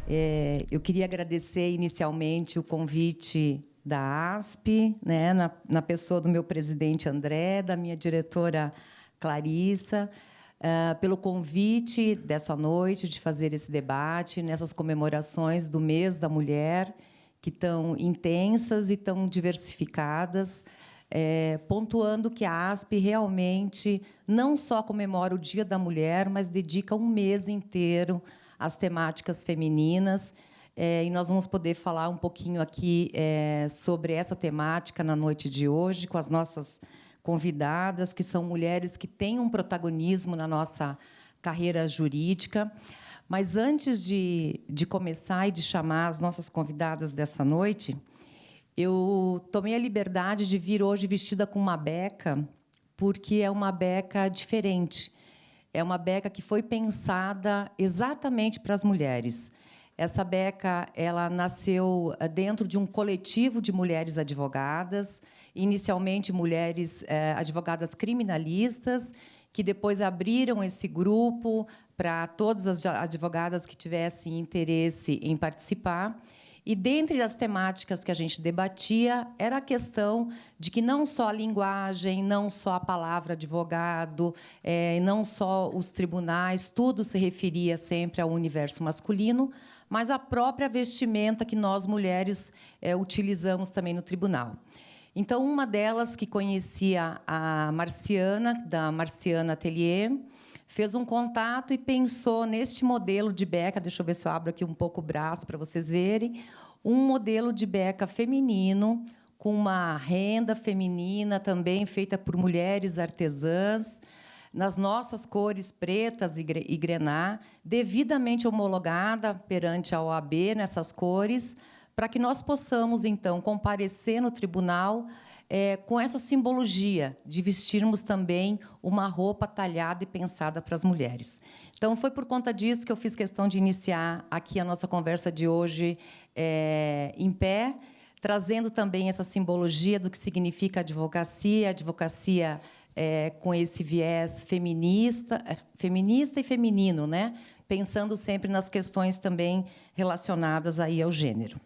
Eu queria agradecer inicialmente o convite da ASP, né, na pessoa do meu presidente André, da minha diretora Clarissa, pelo convite dessa noite de fazer esse debate nessas comemorações do Mês da Mulher, que tão intensas e tão diversificadas, pontuando que a ASP realmente não só comemora o Dia da Mulher, mas dedica um mês inteiro às temáticas femininas. E nós vamos poder falar um pouquinho aqui sobre essa temática na noite de hoje, com as nossas convidadas, que são mulheres que têm um protagonismo na nossa carreira jurídica. Mas, antes de começar e de chamar as nossas convidadas dessa noite, eu tomei a liberdade de vir hoje vestida com uma beca, porque é uma beca diferente. É uma beca que foi pensada exatamente para as mulheres. Essa beca ela nasceu dentro de um coletivo de mulheres advogadas, inicialmente mulheres advogadas criminalistas, que depois abriram esse grupo para todas as advogadas que tivessem interesse em participar. E, dentre as temáticas que a gente debatia, era a questão de que não só a linguagem, não só a palavra advogado, não só os tribunais, tudo se referia sempre ao universo masculino, mas a própria vestimenta que nós, mulheres, utilizamos também no tribunal. Então, uma delas, que conhecia a Marciana, da Marciana Atelier, fez um contato e pensou neste modelo de beca. Deixa eu ver se eu abro aqui um pouco o braço para vocês verem. Um modelo de beca feminino, com uma renda feminina também feita por mulheres artesãs, nas nossas cores pretas e grená, devidamente homologada perante a OAB nessas cores, para que nós possamos, então, comparecer no tribunal com essa simbologia de vestirmos também uma roupa talhada e pensada para as mulheres. Então, foi por conta disso que eu fiz questão de iniciar aqui a nossa conversa de hoje em pé, trazendo também essa simbologia do que significa advocacia com esse viés feminista e feminino, né? Pensando sempre nas questões também relacionadas aí ao gênero.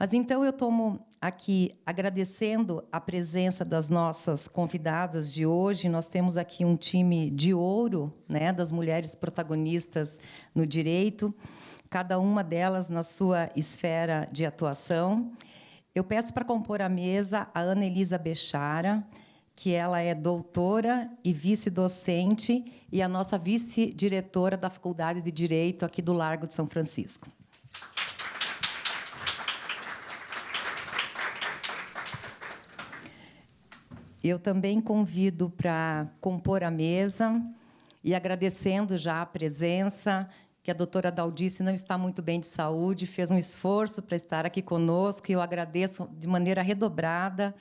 Mas, então, eu tomo aqui, agradecendo a presença das nossas convidadas de hoje. Nós temos aqui um time de ouro, né, das mulheres protagonistas no direito, cada uma delas na sua esfera de atuação. Eu peço para compor a mesa a Ana Elisa Bechara, que ela é doutora e vice-docente e a nossa vice-diretora da Faculdade de Direito aqui do Largo de São Francisco. Eu também convido para compor a mesa, e agradecendo já a presença, que a doutora Daldice não está muito bem de saúde, fez um esforço para estar aqui conosco, e eu agradeço de maneira redobrada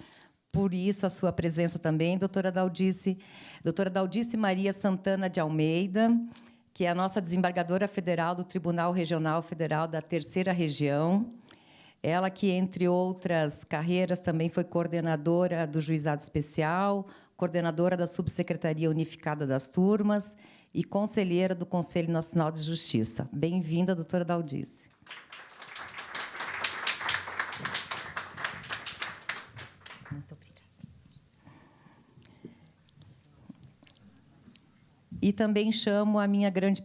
por isso a sua presença também, doutora Daldice. Doutora Daldice Maria Santana de Almeida, que é a nossa desembargadora federal do Tribunal Regional Federal da Terceira Região. Ela que, entre outras carreiras, também foi coordenadora do Juizado Especial, coordenadora da Subsecretaria Unificada das Turmas e conselheira do Conselho Nacional de Justiça. Bem-vinda, doutora Daldice. Muito obrigada. E também chamo a minha grande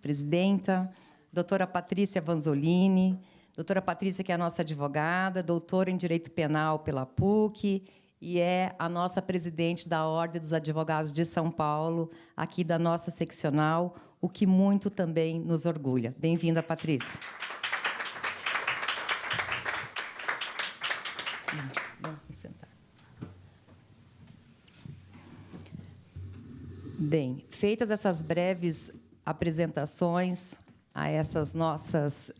presidenta, doutora Patrícia Vanzolini. Doutora Patrícia, que é a nossa advogada, doutora em Direito Penal pela PUC, e é a nossa presidente da Ordem dos Advogados de São Paulo, aqui da nossa seccional, o que muito também nos orgulha. Bem-vinda, Patrícia. Vamos se sentar. Bem, feitas essas breves apresentações a essas nossas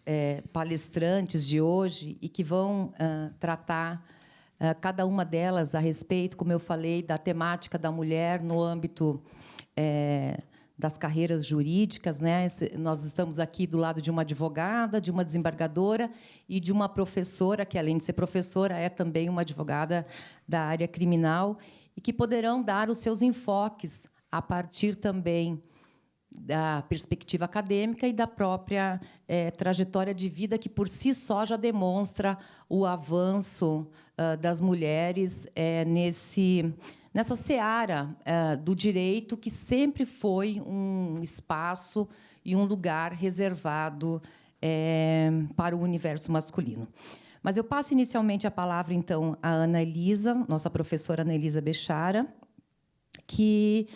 palestrantes de hoje, e que vão tratar, cada uma delas, a respeito, como eu falei, da temática da mulher no âmbito das carreiras jurídicas, né? Nós estamos aqui do lado de uma advogada, de uma desembargadora e de uma professora, que, além de ser professora, é também uma advogada da área criminal, e que poderão dar os seus enfoques a partir também da perspectiva acadêmica e da própria trajetória de vida, que, por si só, já demonstra o avanço das mulheres nessa seara do direito, que sempre foi um espaço e um lugar reservado para o universo masculino. Mas eu passo inicialmente a palavra, então, à Ana Elisa, nossa professora Ana Elisa Bechara, que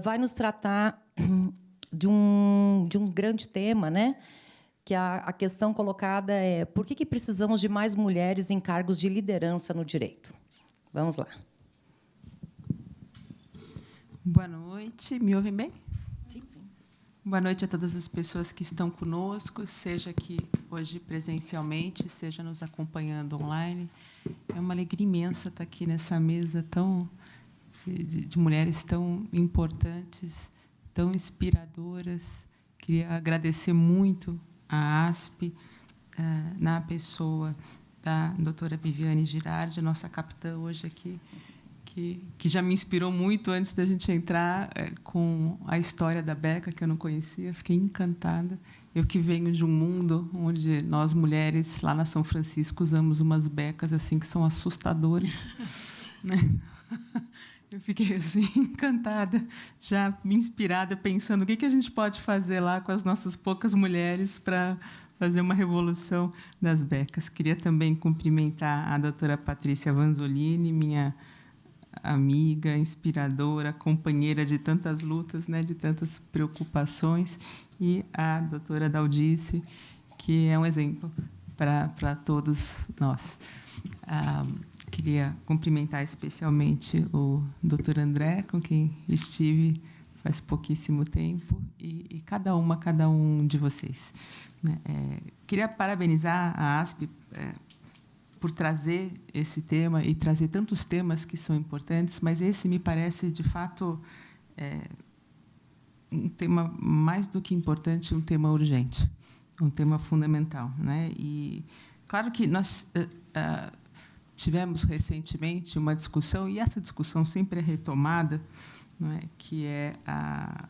vai nos tratar de um grande tema, né? Que a questão colocada é: por que precisamos de mais mulheres em cargos de liderança no direito? Vamos lá. Boa noite. Me ouvem bem? Sim. Boa noite a todas as pessoas que estão conosco, seja aqui hoje presencialmente, seja nos acompanhando online. É uma alegria imensa estar aqui nessa mesa de mulheres tão importantes, tão inspiradoras. Queria agradecer muito à ASP, na pessoa da doutora Viviane Girardi, nossa capitã hoje aqui, que já me inspirou muito antes da gente entrar com a história da beca, que eu não conhecia. Fiquei encantada. Eu que venho de um mundo onde nós, mulheres, lá na São Francisco, usamos umas becas assim que são assustadoras. Né? Eu fiquei assim, encantada, já me inspirada, pensando o que a gente pode fazer lá com as nossas poucas mulheres para fazer uma revolução das becas. Queria também cumprimentar a doutora Patrícia Vanzolini, minha amiga, inspiradora, companheira de tantas lutas, né, de tantas preocupações, e a doutora Daldice, que é um exemplo para todos nós. Queria cumprimentar especialmente o doutor André, com quem estive faz pouquíssimo tempo, e cada um de vocês. Né? Queria parabenizar a ASP por trazer esse tema e trazer tantos temas que são importantes, mas esse me parece, de fato, um tema mais do que importante, um tema urgente, um tema fundamental. Né? E, claro que nós tivemos recentemente uma discussão, e essa discussão sempre é retomada, não é? Que é a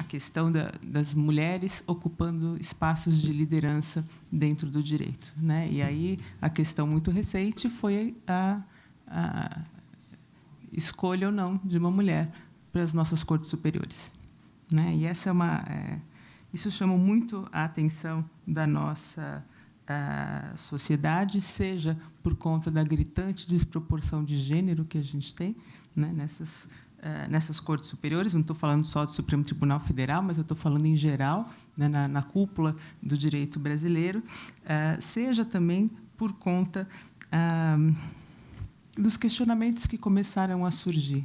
questão das mulheres ocupando espaços de liderança dentro do direito. Né? E aí a questão muito recente foi a escolha ou não de uma mulher para as nossas cortes superiores. Né? E essa isso chama muito a atenção da nossa sociedade, seja por conta da gritante desproporção de gênero que a gente tem, né, nessas cortes superiores. Não estou falando só do Supremo Tribunal Federal, mas eu estou falando em geral, né, na cúpula do direito brasileiro, seja também por conta dos questionamentos que começaram a surgir,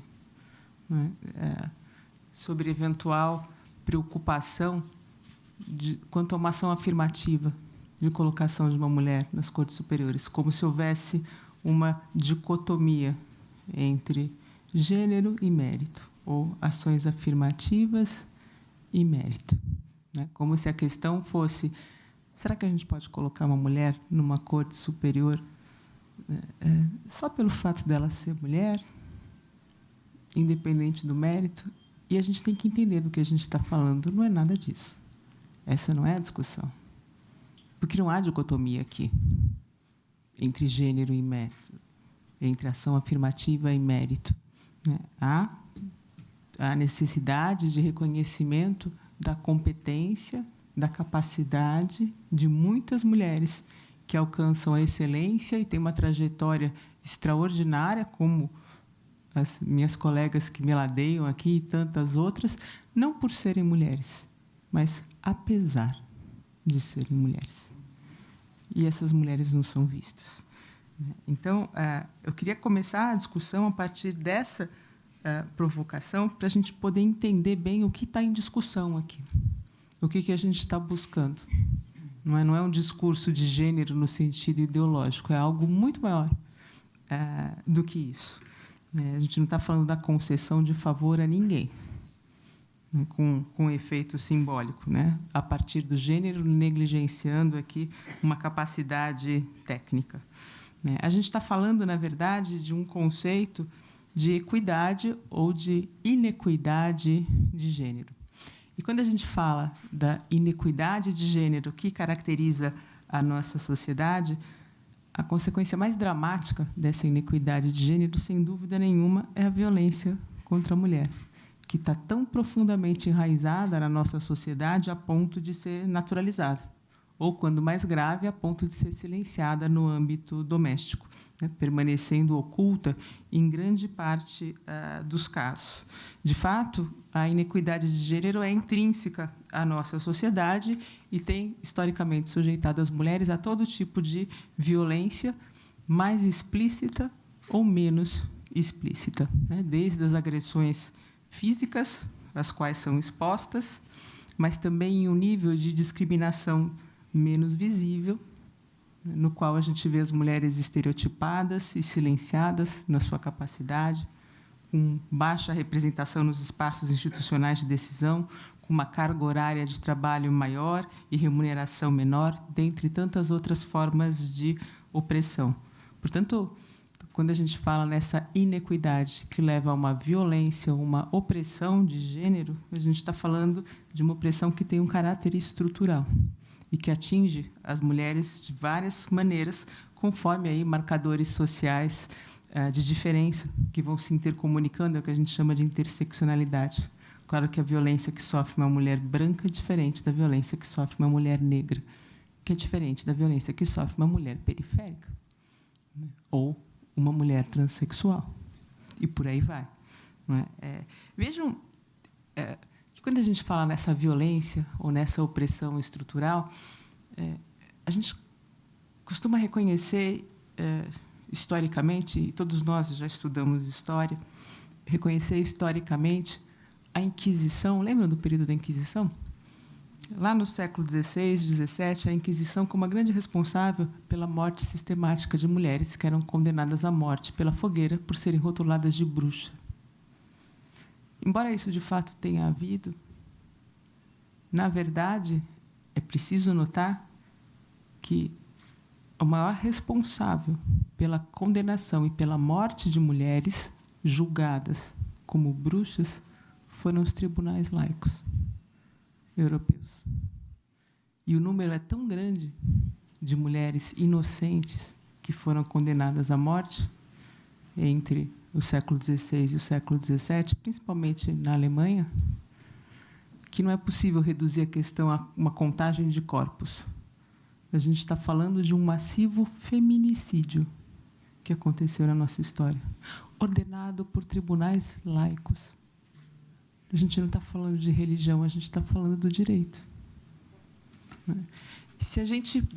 né, sobre eventual preocupação quanto a uma ação afirmativa de colocação de uma mulher nas cortes superiores, como se houvesse uma dicotomia entre gênero e mérito, ou ações afirmativas e mérito. Né? Como se a questão fosse: será que a gente pode colocar uma mulher numa corte superior só pelo fato dela ser mulher, independente do mérito? E a gente tem que entender do que a gente está falando. Não é nada disso. Essa não é a discussão. Porque não há dicotomia aqui entre gênero e mérito, entre ação afirmativa e mérito. Né? Há a necessidade de reconhecimento da competência, da capacidade de muitas mulheres que alcançam a excelência e têm uma trajetória extraordinária, como as minhas colegas que me ladeiam aqui e tantas outras, não por serem mulheres, mas apesar de serem mulheres. E essas mulheres não são vistas. Então, eu queria começar a discussão a partir dessa provocação, para a gente poder entender bem o que está em discussão aqui, o que a gente está buscando. Não é um discurso de gênero no sentido ideológico, é algo muito maior do que isso. A gente não está falando da concessão de favor a ninguém, com efeito simbólico, né? A partir do gênero, negligenciando aqui uma capacidade técnica. A gente está falando, na verdade, de um conceito de equidade ou de inequidade de gênero. E quando a gente fala da inequidade de gênero que caracteriza a nossa sociedade, a consequência mais dramática dessa inequidade de gênero, sem dúvida nenhuma, é a violência contra a mulher, que está tão profundamente enraizada na nossa sociedade a ponto de ser naturalizada, ou, quando mais grave, a ponto de ser silenciada no âmbito doméstico, né, permanecendo oculta em grande parte dos casos. De fato, a inequidade de gênero é intrínseca à nossa sociedade e tem, historicamente, sujeitado as mulheres a todo tipo de violência, mais explícita ou menos explícita, né, desde as agressões físicas, às quais são expostas, mas também em um nível de discriminação menos visível, no qual a gente vê as mulheres estereotipadas e silenciadas na sua capacidade, com baixa representação nos espaços institucionais de decisão, com uma carga horária de trabalho maior e remuneração menor, dentre tantas outras formas de opressão. Portanto, quando a gente fala nessa inequidade que leva a uma violência, uma opressão de gênero, a gente está falando de uma opressão que tem um caráter estrutural e que atinge as mulheres de várias maneiras, conforme aí marcadores sociais de diferença que vão se intercomunicando, é o que a gente chama de interseccionalidade. Claro que a violência que sofre uma mulher branca é diferente da violência que sofre uma mulher negra, que é diferente da violência que sofre uma mulher periférica, né, ou uma mulher transexual, e por aí vai. Não é? Vejam que, quando a gente fala nessa violência ou nessa opressão estrutural, a gente costuma reconhecer, historicamente, e todos nós já estudamos história, reconhecer historicamente a Inquisição. Lembram do período da Inquisição? Lá no século XVI, XVII, a Inquisição como a grande responsável pela morte sistemática de mulheres que eram condenadas à morte pela fogueira por serem rotuladas de bruxa. Embora isso, de fato, tenha havido, na verdade, é preciso notar que o maior responsável pela condenação e pela morte de mulheres julgadas como bruxas foram os tribunais laicos europeus. E o número é tão grande de mulheres inocentes que foram condenadas à morte entre o século XVI e o século XVII, principalmente na Alemanha, que não é possível reduzir a questão a uma contagem de corpos. A gente está falando de um massivo feminicídio que aconteceu na nossa história, ordenado por tribunais laicos. A gente não está falando de religião, a gente está falando do direito. Se a gente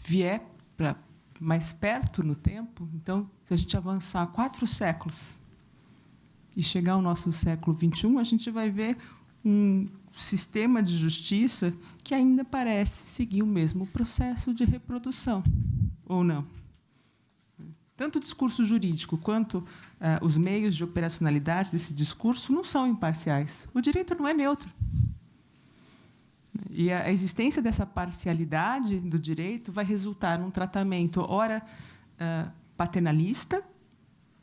vier para mais perto no tempo, então, se a gente avançar 4 séculos e chegar ao nosso século XXI, a gente vai ver um sistema de justiça que ainda parece seguir o mesmo processo de reprodução, ou não? Tanto o discurso jurídico quanto os meios de operacionalidade desse discurso não são imparciais. O direito não é neutro. E a existência dessa parcialidade do direito vai resultar num tratamento, ora paternalista,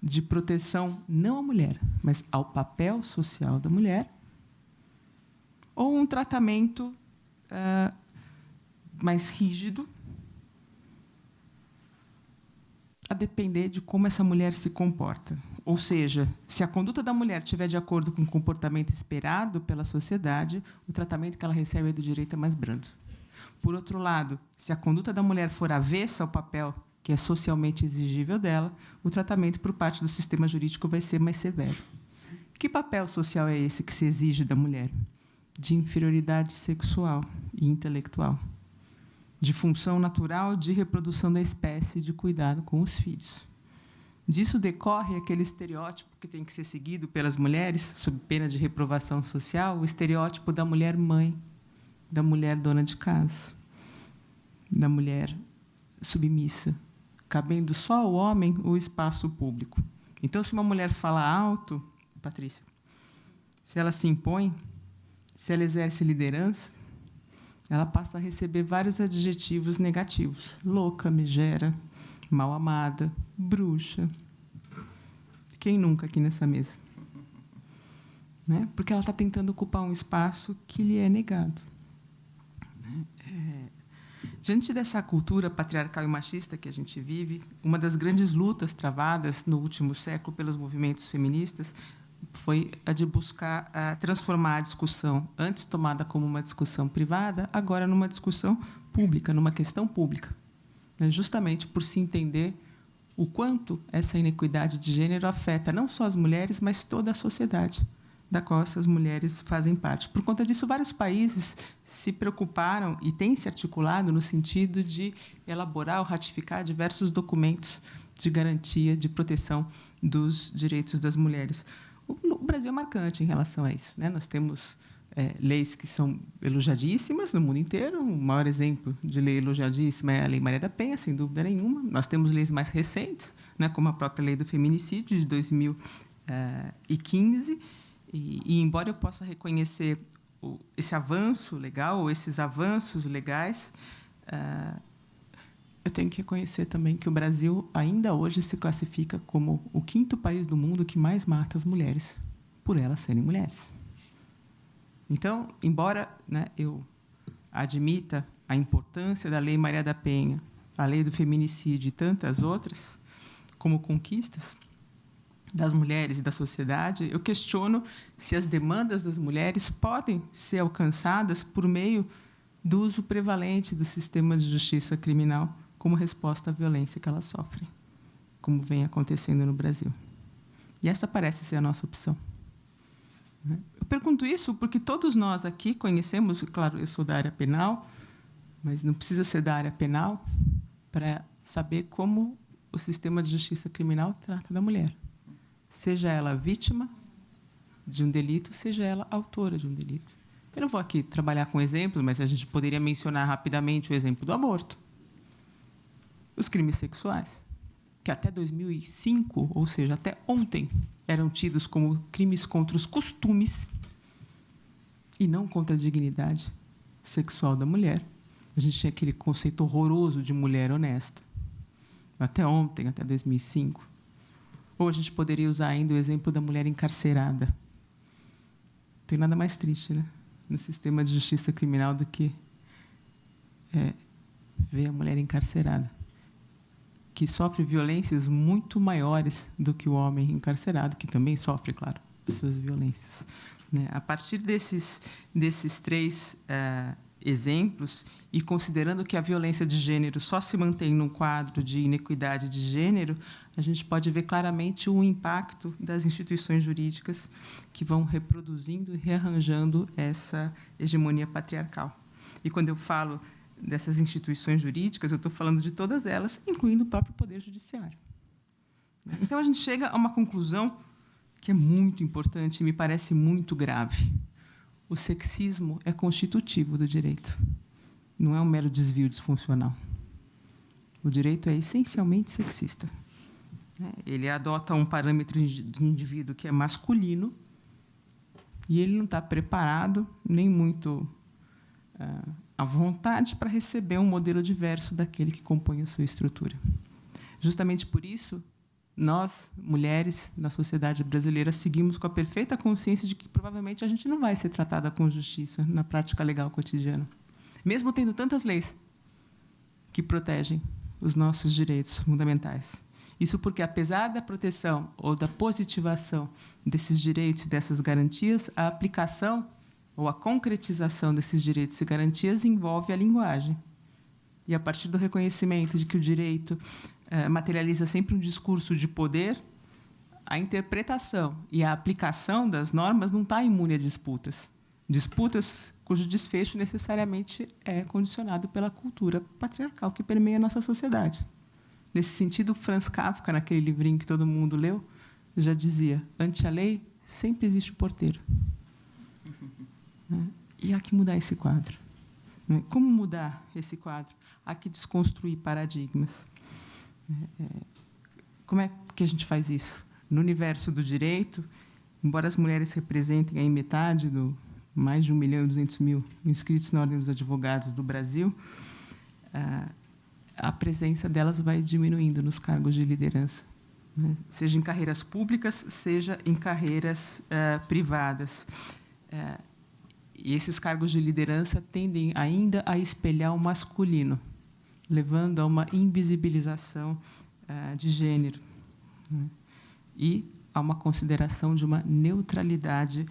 de proteção não à mulher, mas ao papel social da mulher, ou um tratamento mais rígido, a depender de como essa mulher se comporta. Ou seja, se a conduta da mulher estiver de acordo com o comportamento esperado pela sociedade, o tratamento que ela recebe do direito é mais brando. Por outro lado, se a conduta da mulher for avessa ao papel que é socialmente exigível dela, o tratamento por parte do sistema jurídico vai ser mais severo. Que papel social é esse que se exige da mulher? De inferioridade sexual e intelectual, de função natural de reprodução da espécie, de cuidado com os filhos. Disso decorre aquele estereótipo que tem que ser seguido pelas mulheres, sob pena de reprovação social, o estereótipo da mulher mãe, da mulher dona de casa, da mulher submissa, cabendo só ao homem o espaço público. Então, se uma mulher fala alto, Patrícia, se ela se impõe, se ela exerce liderança, ela passa a receber vários adjetivos negativos: louca, megera, mal amada, bruxa. Quem nunca aqui nessa mesa? né? Porque ela está tentando ocupar um espaço que lhe é negado. Diante dessa cultura patriarcal e machista que a gente vive, uma das grandes lutas travadas no último século pelos movimentos feministas foi a de buscar transformar a discussão, antes tomada como uma discussão privada, agora numa discussão pública, numa questão pública, né? Justamente por se entender o quanto essa inequidade de gênero afeta não só as mulheres, mas toda a sociedade da qual essas mulheres fazem parte. Por conta disso, vários países se preocuparam e têm se articulado no sentido de elaborar ou ratificar diversos documentos de garantia, de proteção dos direitos das mulheres. O Brasil é marcante em relação a isso, né? Nós temos leis que são elogiadíssimas no mundo inteiro. O maior exemplo de lei elogiadíssima é a Lei Maria da Penha, sem dúvida nenhuma. Nós temos leis mais recentes, né, como a própria Lei do Feminicídio, de 2015. E, embora eu possa reconhecer esse avanço legal, ou esses avanços legais, eu tenho que reconhecer também que o Brasil, ainda hoje, se classifica como o 5º país do mundo que mais mata as mulheres, por elas serem mulheres. Então, embora, né, eu admita a importância da Lei Maria da Penha, a Lei do Feminicídio e tantas outras, como conquistas das mulheres e da sociedade, eu questiono se as demandas das mulheres podem ser alcançadas por meio do uso prevalente do sistema de justiça criminal como resposta à violência que elas sofrem, como vem acontecendo no Brasil. E essa parece ser a nossa opção. Eu pergunto isso porque todos nós aqui conhecemos, claro, eu sou da área penal, mas não precisa ser da área penal para saber como o sistema de justiça criminal trata da mulher. Seja ela vítima de um delito, seja ela autora de um delito. Eu não vou aqui trabalhar com exemplos, mas a gente poderia mencionar rapidamente o exemplo do aborto. Os crimes sexuais, que até 2005, ou seja, até ontem, eram tidos como crimes contra os costumes e não contra a dignidade sexual da mulher. A gente tinha aquele conceito horroroso de mulher honesta. Até ontem, até 2005. Ou a gente poderia usar ainda o exemplo da mulher encarcerada. Não tem nada mais triste, né, no sistema de justiça criminal do que ver a mulher encarcerada, que sofre violências muito maiores do que o homem encarcerado, que também sofre, claro, as suas violências. A partir desses 3 exemplos, e considerando que a violência de gênero só se mantém num quadro de inequidade de gênero, a gente pode ver claramente o impacto das instituições jurídicas que vão reproduzindo e rearranjando essa hegemonia patriarcal. E, quando eu falo dessas instituições jurídicas, eu estou falando de todas elas, incluindo o próprio Poder Judiciário. Então, a gente chega a uma conclusão que é muito importante e me parece muito grave. O sexismo é constitutivo do direito, não é um mero desvio disfuncional. O direito é essencialmente sexista. Ele adota um parâmetro de indivíduo que é masculino e ele não está preparado, nem muito à vontade, para receber um modelo diverso daquele que compõe a sua estrutura. Justamente por isso, nós, mulheres, na sociedade brasileira, seguimos com a perfeita consciência de que, provavelmente, a gente não vai ser tratada com justiça na prática legal cotidiana, mesmo tendo tantas leis que protegem os nossos direitos fundamentais. Isso porque, apesar da proteção ou da positivação desses direitos e dessas garantias, a aplicação ou a concretização desses direitos e garantias envolve a linguagem. E, a partir do reconhecimento de que o direito materializa sempre um discurso de poder, a interpretação e a aplicação das normas não está imune a disputas. Disputas cujo desfecho necessariamente é condicionado pela cultura patriarcal que permeia a nossa sociedade. Nesse sentido, Franz Kafka, naquele livrinho que todo mundo leu, já dizia: ante a lei sempre existe o porteiro. E há que mudar esse quadro. Como mudar esse quadro? Há que desconstruir paradigmas. Como é que a gente faz isso? No universo do direito, embora as mulheres representem aí metade do mais de 1.200.000 inscritos na Ordem dos Advogados do Brasil, a presença delas vai diminuindo nos cargos de liderança. né? Seja em carreiras públicas, seja em carreiras privadas. E esses cargos de liderança tendem ainda a espelhar o masculino, levando a uma invisibilização de gênero, né? E a uma consideração de uma neutralidade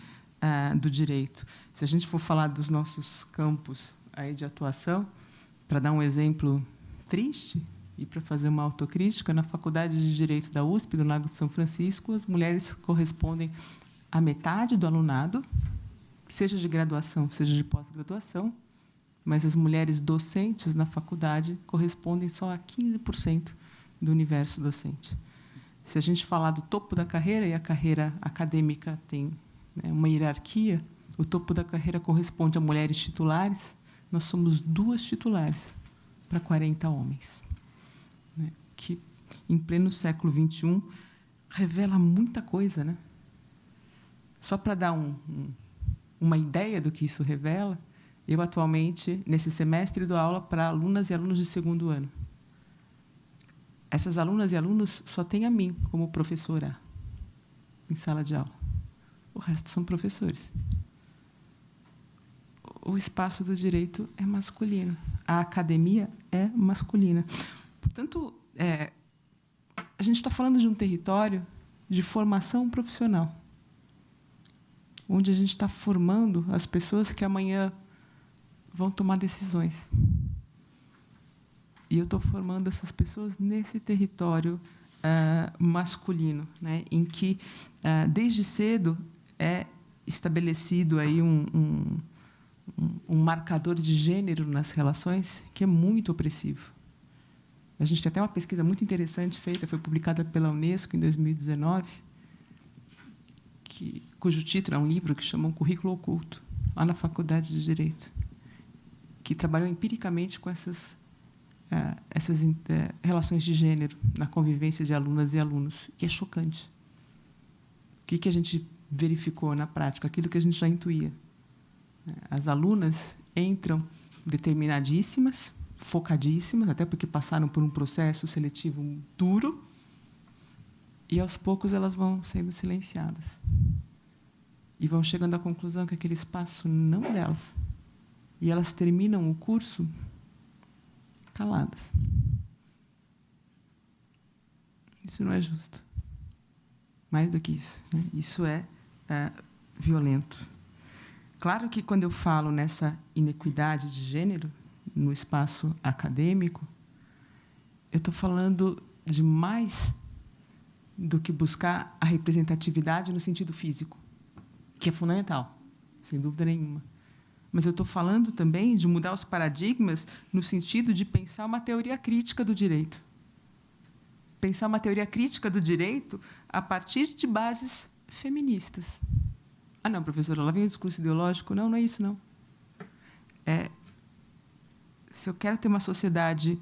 do direito. Se a gente for falar dos nossos campos aí de atuação, para dar um exemplo triste e para fazer uma autocrítica, na Faculdade de Direito da USP, do Lago de São Francisco, as mulheres correspondem à metade do alunado, seja de graduação, seja de pós-graduação, mas as mulheres docentes na faculdade correspondem só a 15% do universo docente. Se a gente falar do topo da carreira, e a carreira acadêmica tem, né, uma hierarquia, o topo da carreira corresponde a mulheres titulares, nós somos 2 titulares para 40 homens, né, que, em pleno século XXI, revela muita coisa, né? Só para dar uma ideia do que isso revela, eu, atualmente, nesse semestre, dou aula para alunas e alunos de 2º ano. Essas alunas e alunos só têm a mim como professora em sala de aula. O resto são professores. O espaço do direito é masculino. A academia é masculina. Portanto, a gente está falando de um território de formação profissional, onde a gente está formando as pessoas que amanhã vão tomar decisões. E eu estou formando essas pessoas nesse território masculino, né, em que, desde cedo, é estabelecido aí um marcador de gênero nas relações que é muito opressivo. A gente tem até uma pesquisa muito interessante feita, foi publicada pela Unesco em 2019, cujo título é um livro que chama Um Currículo Oculto, lá na Faculdade de Direito, que trabalhou empiricamente com essas relações de gênero na convivência de alunas e alunos, que é chocante. O que a gente verificou na prática? Aquilo que a gente já intuía. As alunas entram determinadíssimas, focadíssimas, até porque passaram por um processo seletivo duro, e, aos poucos, elas vão sendo silenciadas. E vão chegando à conclusão que aquele espaço não é delas. E elas terminam o curso caladas. Isso não é justo. Mais do que isso, né? Isso é violento. Claro que, quando eu falo nessa inequidade de gênero no espaço acadêmico, eu estou falando de mais do que buscar a representatividade no sentido físico, que é fundamental, sem dúvida nenhuma. Mas eu estou falando também de mudar os paradigmas no sentido de pensar uma teoria crítica do direito. Pensar uma teoria crítica do direito a partir de bases feministas. Ah, não, professora, lá vem o discurso ideológico. Não, não é isso, não. Se eu quero ter uma sociedade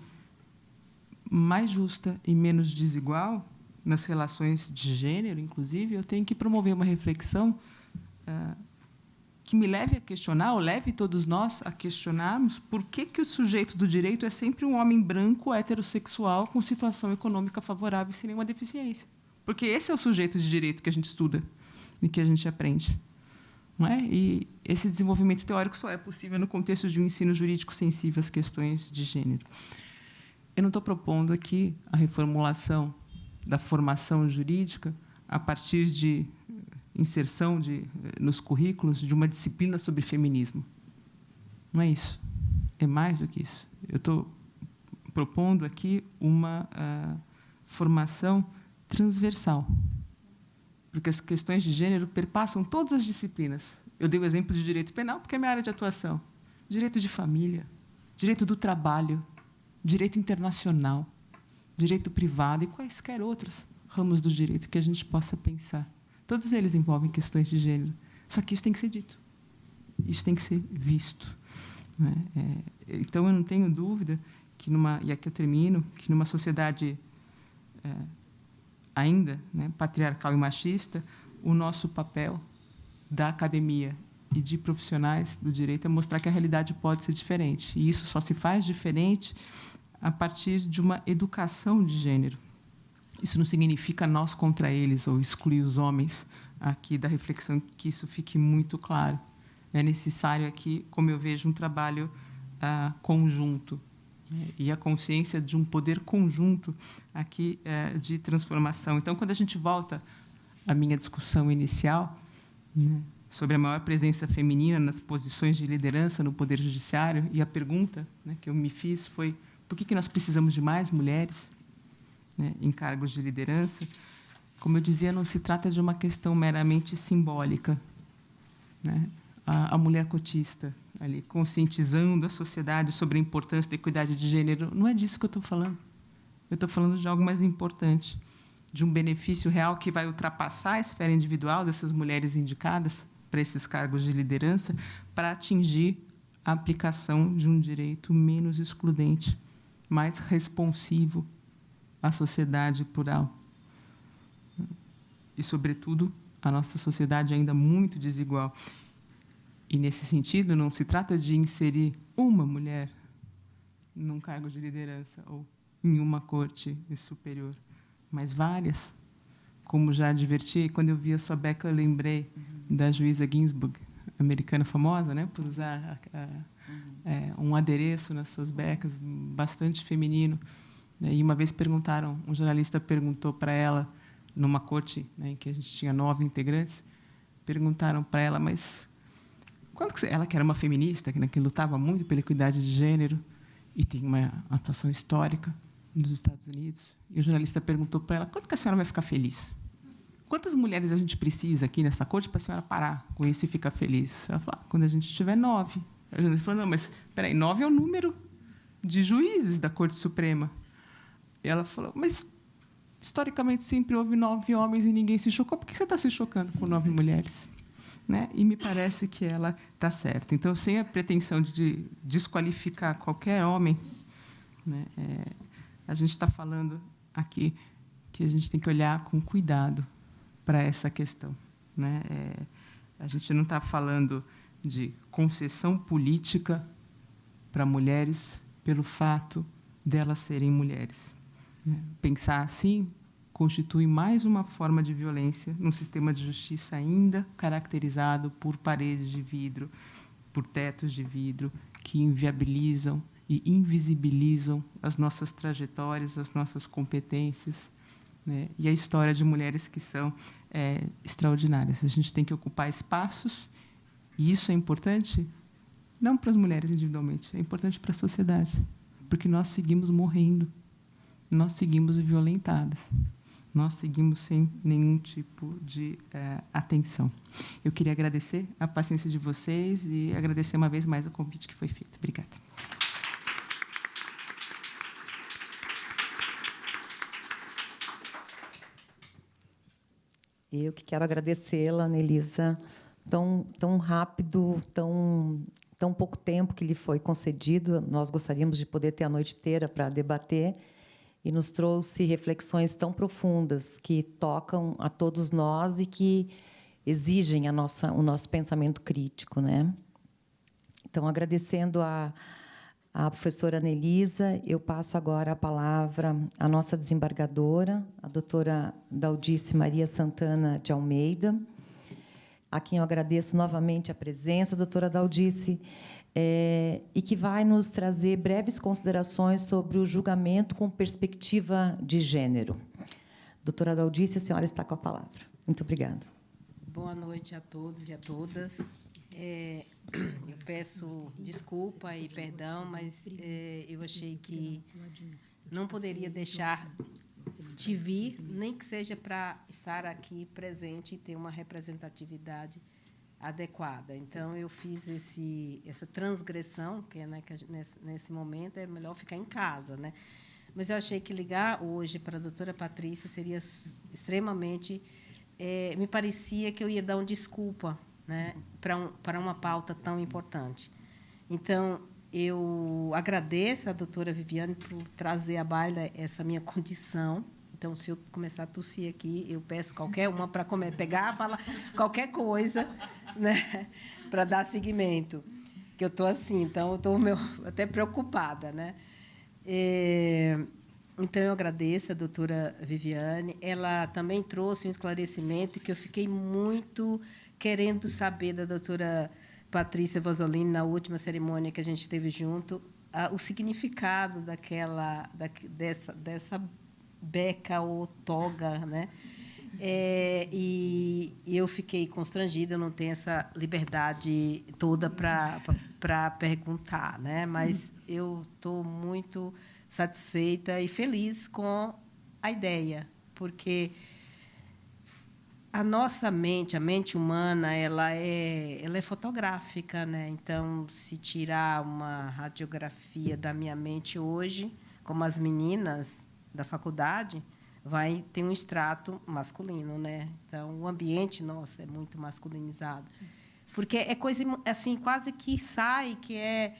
mais justa e menos desigual, nas relações de gênero, inclusive, eu tenho que promover uma reflexão que me leve a questionar, ou leve todos nós a questionarmos por que o sujeito do direito é sempre um homem branco, heterossexual, com situação econômica favorável e sem nenhuma deficiência. Porque esse é o sujeito de direito que a gente estuda e que a gente aprende. Não é? E esse desenvolvimento teórico só é possível no contexto de um ensino jurídico sensível às questões de gênero. Eu não estou propondo aqui a reformulação da formação jurídica a partir de inserção nos currículos de uma disciplina sobre feminismo. Não é isso. É mais do que isso. Eu estou propondo aqui uma formação transversal, porque as questões de gênero perpassam todas as disciplinas. Eu dei o exemplo de direito penal, porque é minha área de atuação. Direito de família, direito do trabalho, direito internacional, direito privado e quaisquer outros ramos do direito que a gente possa pensar. Todos eles envolvem questões de gênero. Só que isso tem que ser dito. Isso tem que ser visto. Não é? Então, eu não tenho dúvida que, e aqui eu termino, que, numa sociedade ainda, né, patriarcal e machista, o nosso papel da academia e de profissionais do direito é mostrar que a realidade pode ser diferente. E isso só se faz diferente a partir de uma educação de gênero. Isso não significa nós contra eles ou excluir os homens aqui da reflexão, que isso fique muito claro. É necessário aqui, como eu vejo, um trabalho conjunto, né? E a consciência de um poder conjunto aqui de transformação. Então, quando a gente volta à minha discussão inicial, né, sobre a maior presença feminina nas posições de liderança no Poder Judiciário, e a pergunta, né, que eu me fiz foi: por que nós precisamos de mais mulheres, né, em cargos de liderança? Como eu dizia, não se trata de uma questão meramente simbólica, né? A mulher cotista, ali, conscientizando a sociedade sobre a importância da equidade de gênero, não é disso que eu estou falando. Eu estou falando de algo mais importante, de um benefício real que vai ultrapassar a esfera individual dessas mulheres indicadas para esses cargos de liderança, para atingir a aplicação de um direito menos excludente, mais responsivo à sociedade plural. E, sobretudo, a nossa sociedade ainda muito desigual. E, nesse sentido, não se trata de inserir uma mulher num cargo de liderança ou em uma corte superior, mas várias. Como já adverti, quando eu vi a sua beca, eu lembrei da juíza Ginsburg, americana famosa, né, por usar um adereço nas suas becas, bastante feminino. E uma vez um jornalista perguntou para ela, numa corte, né, em que a gente tinha 9 integrantes, perguntaram para ela, mas ela, que era uma feminista, que lutava muito pela equidade de gênero e tem uma atuação histórica nos Estados Unidos, e o jornalista perguntou para ela: quando que a senhora vai ficar feliz? Quantas mulheres a gente precisa aqui nessa corte para a senhora parar com isso e ficar feliz? Ela falou: quando a gente tiver 9. A jornalista falou: não, mas espera aí, 9 é o número de juízes da Corte Suprema. E ela falou: mas historicamente sempre houve 9 homens e ninguém se chocou. Por que você está se chocando com 9 mulheres? Né? E me parece que ela está certa. Então, sem a pretensão de desqualificar qualquer homem, né, a gente está falando aqui que a gente tem que olhar com cuidado para essa questão, né? A gente não está falando de concessão política para mulheres pelo fato delas serem mulheres, né? Pensar assim constitui mais uma forma de violência num sistema de justiça ainda caracterizado por paredes de vidro, por tetos de vidro, que inviabilizam e invisibilizam as nossas trajetórias, as nossas competências, né? E a história de mulheres que são extraordinárias. A gente tem que ocupar espaços, e isso é importante não para as mulheres individualmente, é importante para a sociedade, porque nós seguimos morrendo, nós seguimos violentadas, nós seguimos sem nenhum tipo de atenção. Eu queria agradecer a paciência de vocês e agradecer uma vez mais o convite que foi feito. Obrigada. Eu que quero agradecê-la, Anelisa, tão rápido, tão pouco tempo que lhe foi concedido. Nós gostaríamos de poder ter a noite inteira para debater, e nos trouxe reflexões tão profundas que tocam a todos nós e que exigem o nosso pensamento crítico, né? Então, agradecendo a professora Anelisa, eu passo agora a palavra à nossa desembargadora, a doutora Daldice Maria Santana de Almeida, a quem eu agradeço novamente a presença, doutora Daldice, e que vai nos trazer breves considerações sobre o julgamento com perspectiva de gênero. Doutora Daldice, a senhora está com a palavra. Muito obrigada. Boa noite a todos e a todas. Eu peço desculpa e perdão, mas eu achei que não poderia deixar de vir, nem que seja para estar aqui presente e ter uma representatividade adequada. Então, eu fiz essa transgressão, que nesse momento é melhor ficar em casa, né? Mas eu achei que ligar hoje para a doutora Patrícia seria extremamente... me parecia que eu ia dar uma desculpa, né, para uma pauta tão importante. Então, eu agradeço à doutora Viviane por trazer à baila essa minha condição. Então, se eu começar a tossir aqui, eu peço qualquer uma para pegar, falar qualquer coisa, né, para dar seguimento. Que eu estou assim, então eu estou até preocupada, né? Então, eu agradeço a doutora Viviane. Ela também trouxe um esclarecimento que eu fiquei muito querendo saber da doutora Patrícia Vasolini, na última cerimônia que a gente teve junto, o significado dessa beca ou toga, né? E eu fiquei constrangida, eu não tenho essa liberdade toda para perguntar, né? Mas eu estou muito satisfeita e feliz com a ideia, porque a nossa mente, a mente humana, ela é fotográfica, né? Então, se tirar uma radiografia da minha mente hoje, como as meninas da faculdade, vai ter um extrato masculino, né? Então, o ambiente nosso é muito masculinizado, porque é coisa assim quase que sai, que é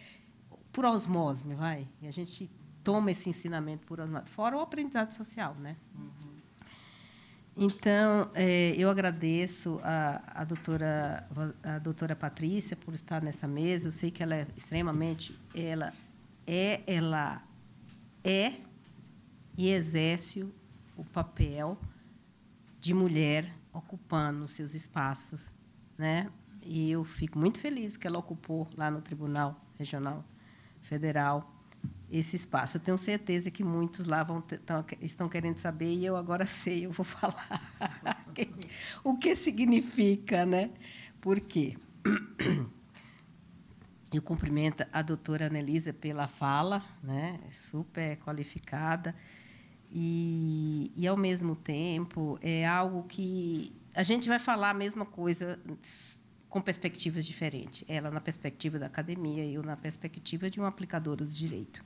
por osmose, vai. E a gente toma esse ensinamento por osmose, fora o aprendizado social, né? Então, eu agradeço a doutora Patrícia por estar nessa mesa. Eu sei que ela é extremamente, ela é e exerce o papel de mulher ocupando os seus espaços, né? E eu fico muito feliz que ela ocupou lá no Tribunal Regional Federal esse espaço. Eu tenho certeza que muitos lá estão querendo saber, e eu agora sei, eu vou falar o que significa, né? Por quê? Eu cumprimento a doutora Anelisa pela fala, né? Super qualificada, e, ao mesmo tempo, é algo que a gente vai falar a mesma coisa com perspectivas diferentes. Ela na perspectiva da academia e eu na perspectiva de uma aplicadora do direito,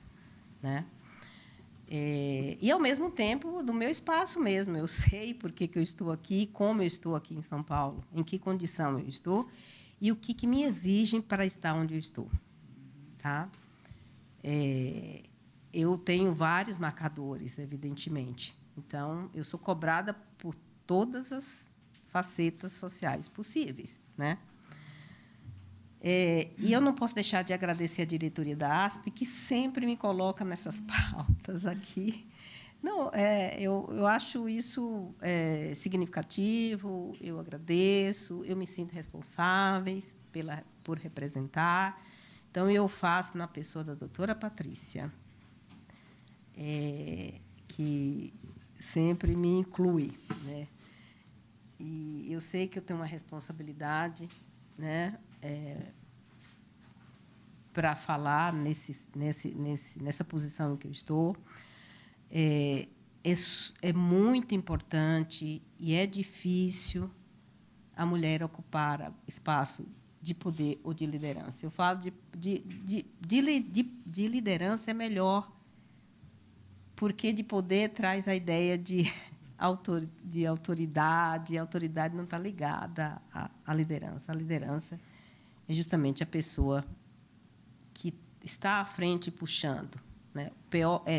né? E, ao mesmo tempo, do meu espaço mesmo. Eu sei por que eu estou aqui, como eu estou aqui em São Paulo, em que condição eu estou e o que me exigem para estar onde eu estou. Tá? Eu tenho vários marcadores, evidentemente. Então, eu sou cobrada por todas as facetas sociais possíveis, né? E eu não posso deixar de agradecer a diretoria da ASP, que sempre me coloca nessas pautas aqui. Não, eu acho isso significativo, eu agradeço, eu me sinto responsável por representar. Então, eu faço na pessoa da doutora Patrícia, que sempre me inclui, né? E eu sei que eu tenho uma responsabilidade, né, para falar nessa posição em que eu estou. É muito importante e é difícil a mulher ocupar espaço de poder ou de liderança. Eu falo de liderança é melhor, porque de poder traz a ideia de autoridade. A autoridade não está ligada à liderança. A liderança é justamente a pessoa que está à frente puxando, né?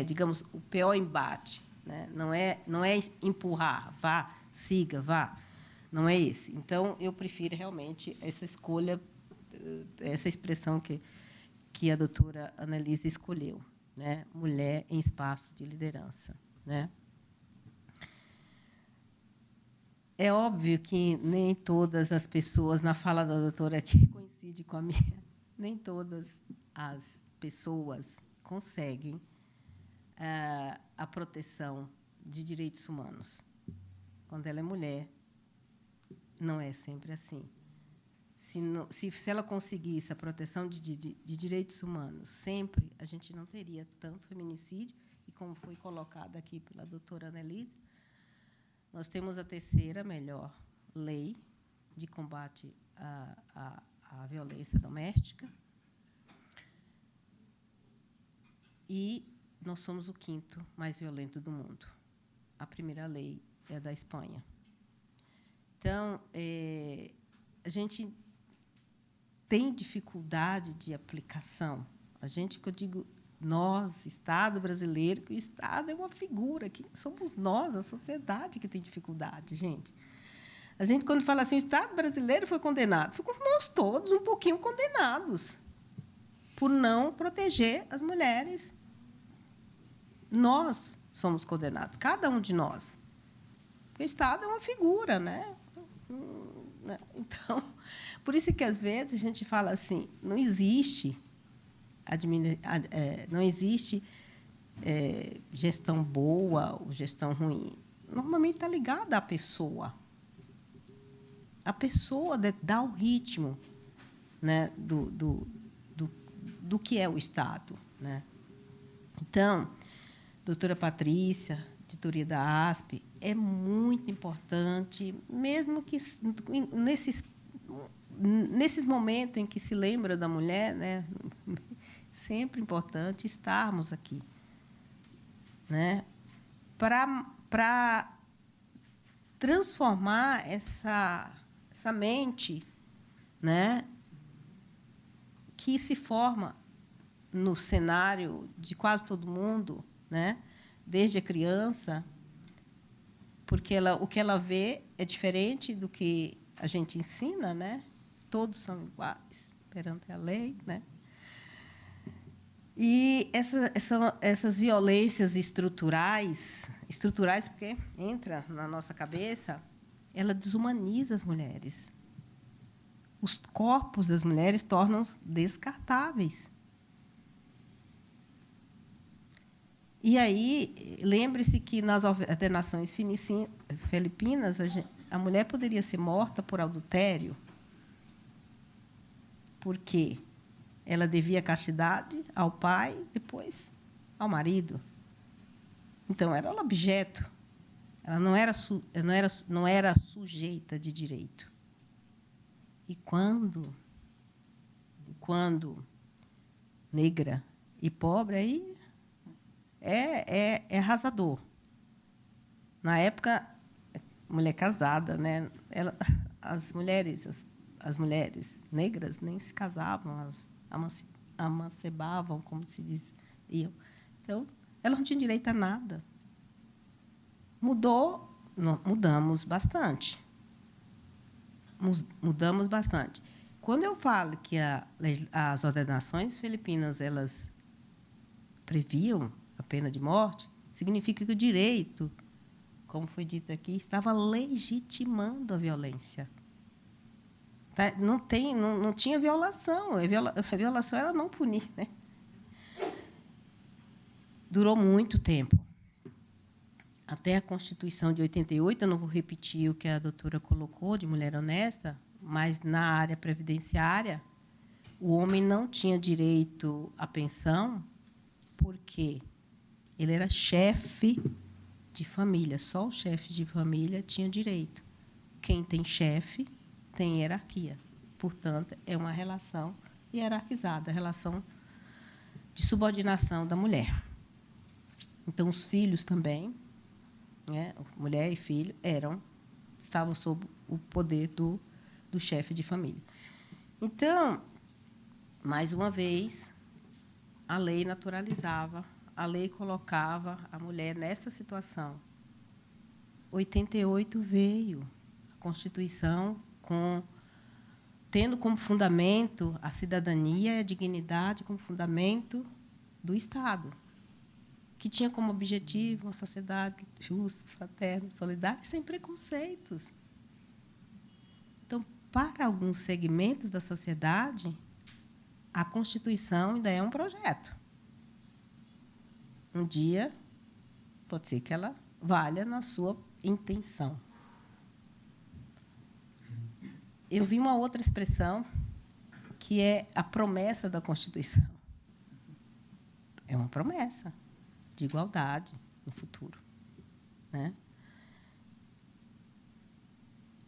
Digamos, o pior embate, né? Não é empurrar, vá, siga, vá. Não é esse. Então, eu prefiro realmente essa escolha, essa expressão que a doutora Anelisa escolheu, né? Mulher em espaço de liderança, né? É óbvio que nem todas as pessoas, na fala da doutora aqui, coincide com a minha, nem todas as pessoas conseguem a proteção de direitos humanos. Quando ela é mulher, não é sempre assim. Se ela conseguisse a proteção de direitos humanos sempre, a gente não teria tanto feminicídio, e como foi colocado aqui pela doutora Anelisa, nós temos a terceira melhor lei de combate à violência doméstica, e nós somos o quinto mais violento do mundo. A primeira lei é da Espanha. Então, a gente tem dificuldade de aplicação. A gente, que eu digo, nós, Estado brasileiro, que o Estado é uma figura, que somos nós, a sociedade, que tem dificuldade, gente. A gente, quando fala assim, o Estado brasileiro foi condenado, ficamos nós todos um pouquinho condenados por não proteger as mulheres. Nós, somos condenados, cada um de nós. Porque o Estado é uma figura, né? Então, por isso que, às vezes, a gente fala assim, não existe gestão boa ou gestão ruim. Normalmente está ligada à pessoa. A pessoa dá o ritmo, né, do que é o Estado, né? Então, doutora Patrícia, editoria da ASP, é muito importante, mesmo que nesses momentos em que se lembra da mulher, né, sempre importante estarmos aqui, né, para transformar essa mente, né, que se forma no cenário de quase todo mundo, né, desde a criança, porque o que ela vê é diferente do que a gente ensina, né? Todos são iguais perante a lei, né? E essas violências estruturais porque entra na nossa cabeça, ela desumaniza as mulheres. Os corpos das mulheres tornam-se descartáveis. E aí, lembre-se que nas ordenações filipinas, a mulher poderia ser morta por adultério, porque ela devia castidade ao pai, depois ao marido. Então, era um objeto. Ela não era sujeita de direito. E quando negra e pobre, aí é arrasador. Na época, mulher casada, né? As mulheres negras nem se casavam, elas amancebavam, como se diz. Então, elas não tinham direito a nada. Mudamos bastante. Mudamos bastante. Quando eu falo que as ordenações filipinas elas previam a pena de morte, significa que o direito, como foi dito aqui, estava legitimando a violência. Não tinha violação. A violação era não punir, né? Durou muito tempo. Até a Constituição de 88, eu não vou repetir o que a doutora colocou, de mulher honesta, mas, na área previdenciária, o homem não tinha direito à pensão porque ele era chefe de família. Só o chefe de família tinha direito. Quem tem chefe tem hierarquia. Portanto, é uma relação hierarquizada, a relação de subordinação da mulher. Então, os filhos também, né, mulher e filho, estavam sob o poder do chefe de família. Então, mais uma vez, a lei naturalizava, a lei colocava a mulher nessa situação. 88 veio a Constituição tendo como fundamento a cidadania e a dignidade como fundamento do Estado, que tinha como objetivo uma sociedade justa, fraterna, solidária e sem preconceitos. Então, para alguns segmentos da sociedade, a Constituição ainda é um projeto. Um dia, pode ser que ela valha na sua intenção. Eu vi uma outra expressão, que é a promessa da Constituição. É uma promessa de igualdade no futuro, né?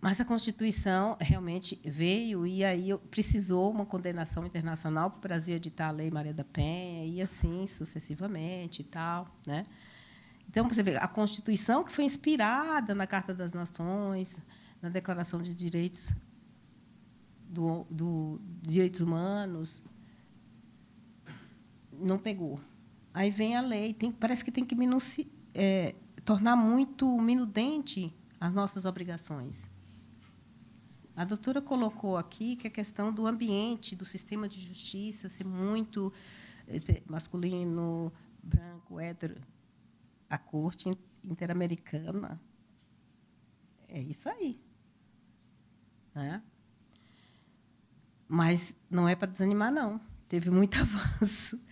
Mas a Constituição realmente veio e aí precisou uma condenação internacional para o Brasil editar a Lei Maria da Penha e assim sucessivamente e tal, né? Então, você vê, a Constituição que foi inspirada na Carta das Nações, na Declaração de Direitos Direitos Humanos, não pegou. Aí vem a lei, parece que tem que tornar muito minudente as nossas obrigações. A doutora colocou aqui que a questão do ambiente, do sistema de justiça ser muito masculino, branco, hétero. a Corte Interamericana. É isso aí. Né? Mas não é para desanimar, não. Teve muito avanço.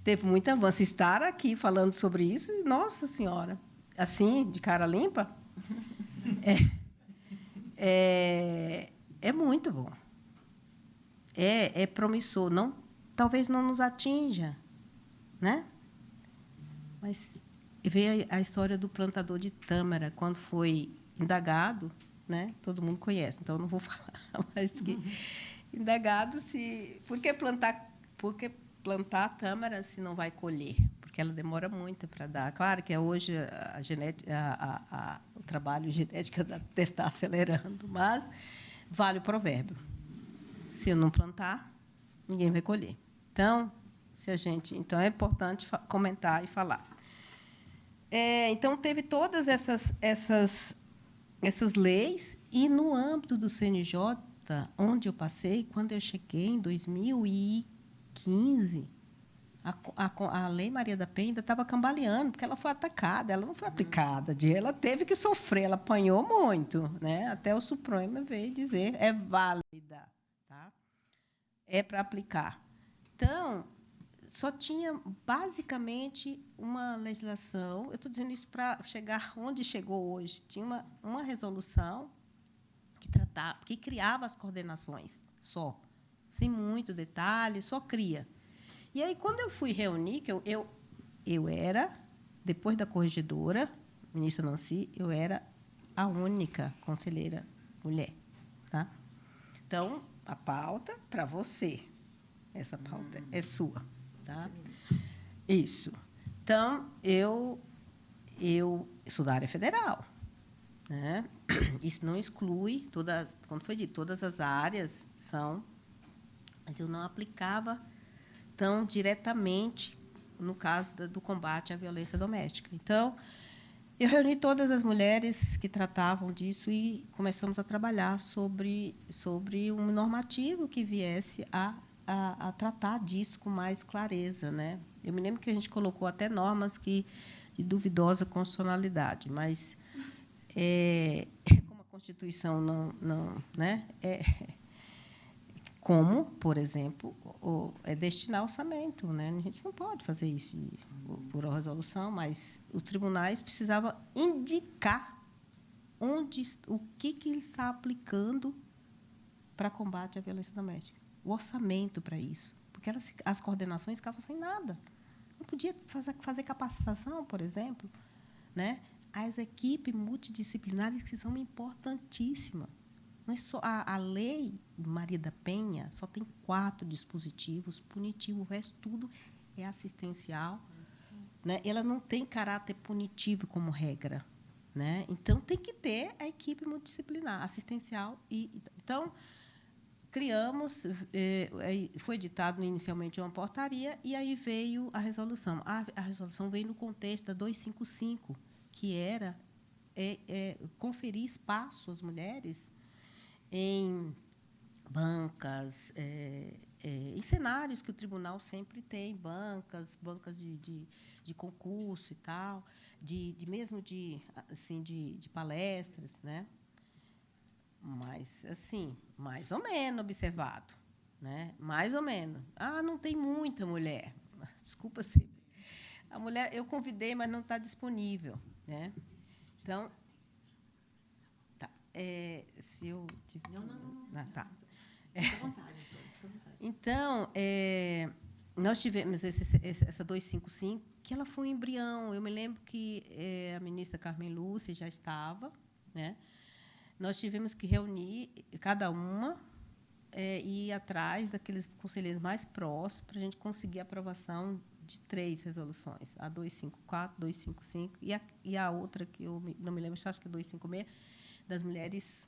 Teve muito avanço. Estar aqui falando sobre isso, nossa senhora, assim, de cara limpa, é muito bom. É promissor. Não, talvez não nos atinja, né? Mas veio a história do plantador de tâmara, quando foi indagado, né? Todo mundo conhece, então não vou falar, mas que indagado se por que plantar tâmara se não vai colher, porque ela demora muito para dar. Claro que hoje o trabalho genético deve estar acelerando, mas vale o provérbio: se eu não plantar, ninguém vai colher. Então, então é importante comentar e falar. Então teve todas essas leis, e no âmbito do CNJ, onde eu passei, quando eu cheguei em 2015, a Lei Maria da Penha ainda estava cambaleando, porque ela foi atacada, ela não foi aplicada, ela teve que sofrer, ela apanhou muito, né? Até o Supremo veio dizer é válida, tá? É para aplicar. Então, só tinha, basicamente, uma legislação. Eu estou dizendo isso para chegar onde chegou hoje. Tinha uma resolução que criava as coordenações, só, sem muito detalhe, só cria. E aí, quando eu fui reunir, que eu era, depois da corregedora, ministra Nancy, eu era a única conselheira mulher. Tá? Então, a pauta para você. Essa pauta é sua. Tá? Isso. Então, eu sou da área federal. Né? Isso não exclui, quando foi dito, todas as áreas são, mas eu não aplicava tão diretamente no caso do combate à violência doméstica. Então, eu reuni todas as mulheres que tratavam disso e começamos a trabalhar sobre um normativo que viesse a tratar disso com mais clareza, né? Eu me lembro que a gente colocou até normas de duvidosa constitucionalidade, mas como a Constituição não né? Como, por exemplo, destinar orçamento, né? A gente não pode fazer isso por resolução, mas os tribunais precisavam indicar o que ele está aplicando para combate à violência doméstica, o orçamento para isso, porque as coordenações ficavam sem nada. Não podia fazer capacitação, por exemplo, né? As equipes multidisciplinares, que são importantíssimas. Não é só a Lei Maria da Penha só tem 4 dispositivos punitivos, o resto tudo é assistencial. Né? Ela não tem caráter punitivo como regra. Né? Então, tem que ter a equipe multidisciplinar, assistencial. Então, criamos, foi editado inicialmente uma portaria, e aí veio a resolução. A resolução veio no contexto da 255, que era conferir espaço às mulheres em bancas, em cenários que o tribunal sempre tem, bancas de concurso e tal, mesmo de palestras, né? Mas, assim, mais ou menos observado, né? Mais ou menos. Não tem muita mulher. Desculpa se a mulher eu convidei, mas não está disponível, né? Então, tá. Se eu não. Tá. Fica à vontade. Então, nós tivemos essa 255, que ela foi um embrião. Eu me lembro que a ministra Carmen Lúcia já estava, né? Nós tivemos que reunir cada uma e ir atrás daqueles conselheiros mais próximos para a gente conseguir a aprovação de 3 resoluções, a 254, 255 e a outra, que eu não me lembro, acho que é 256, das mulheres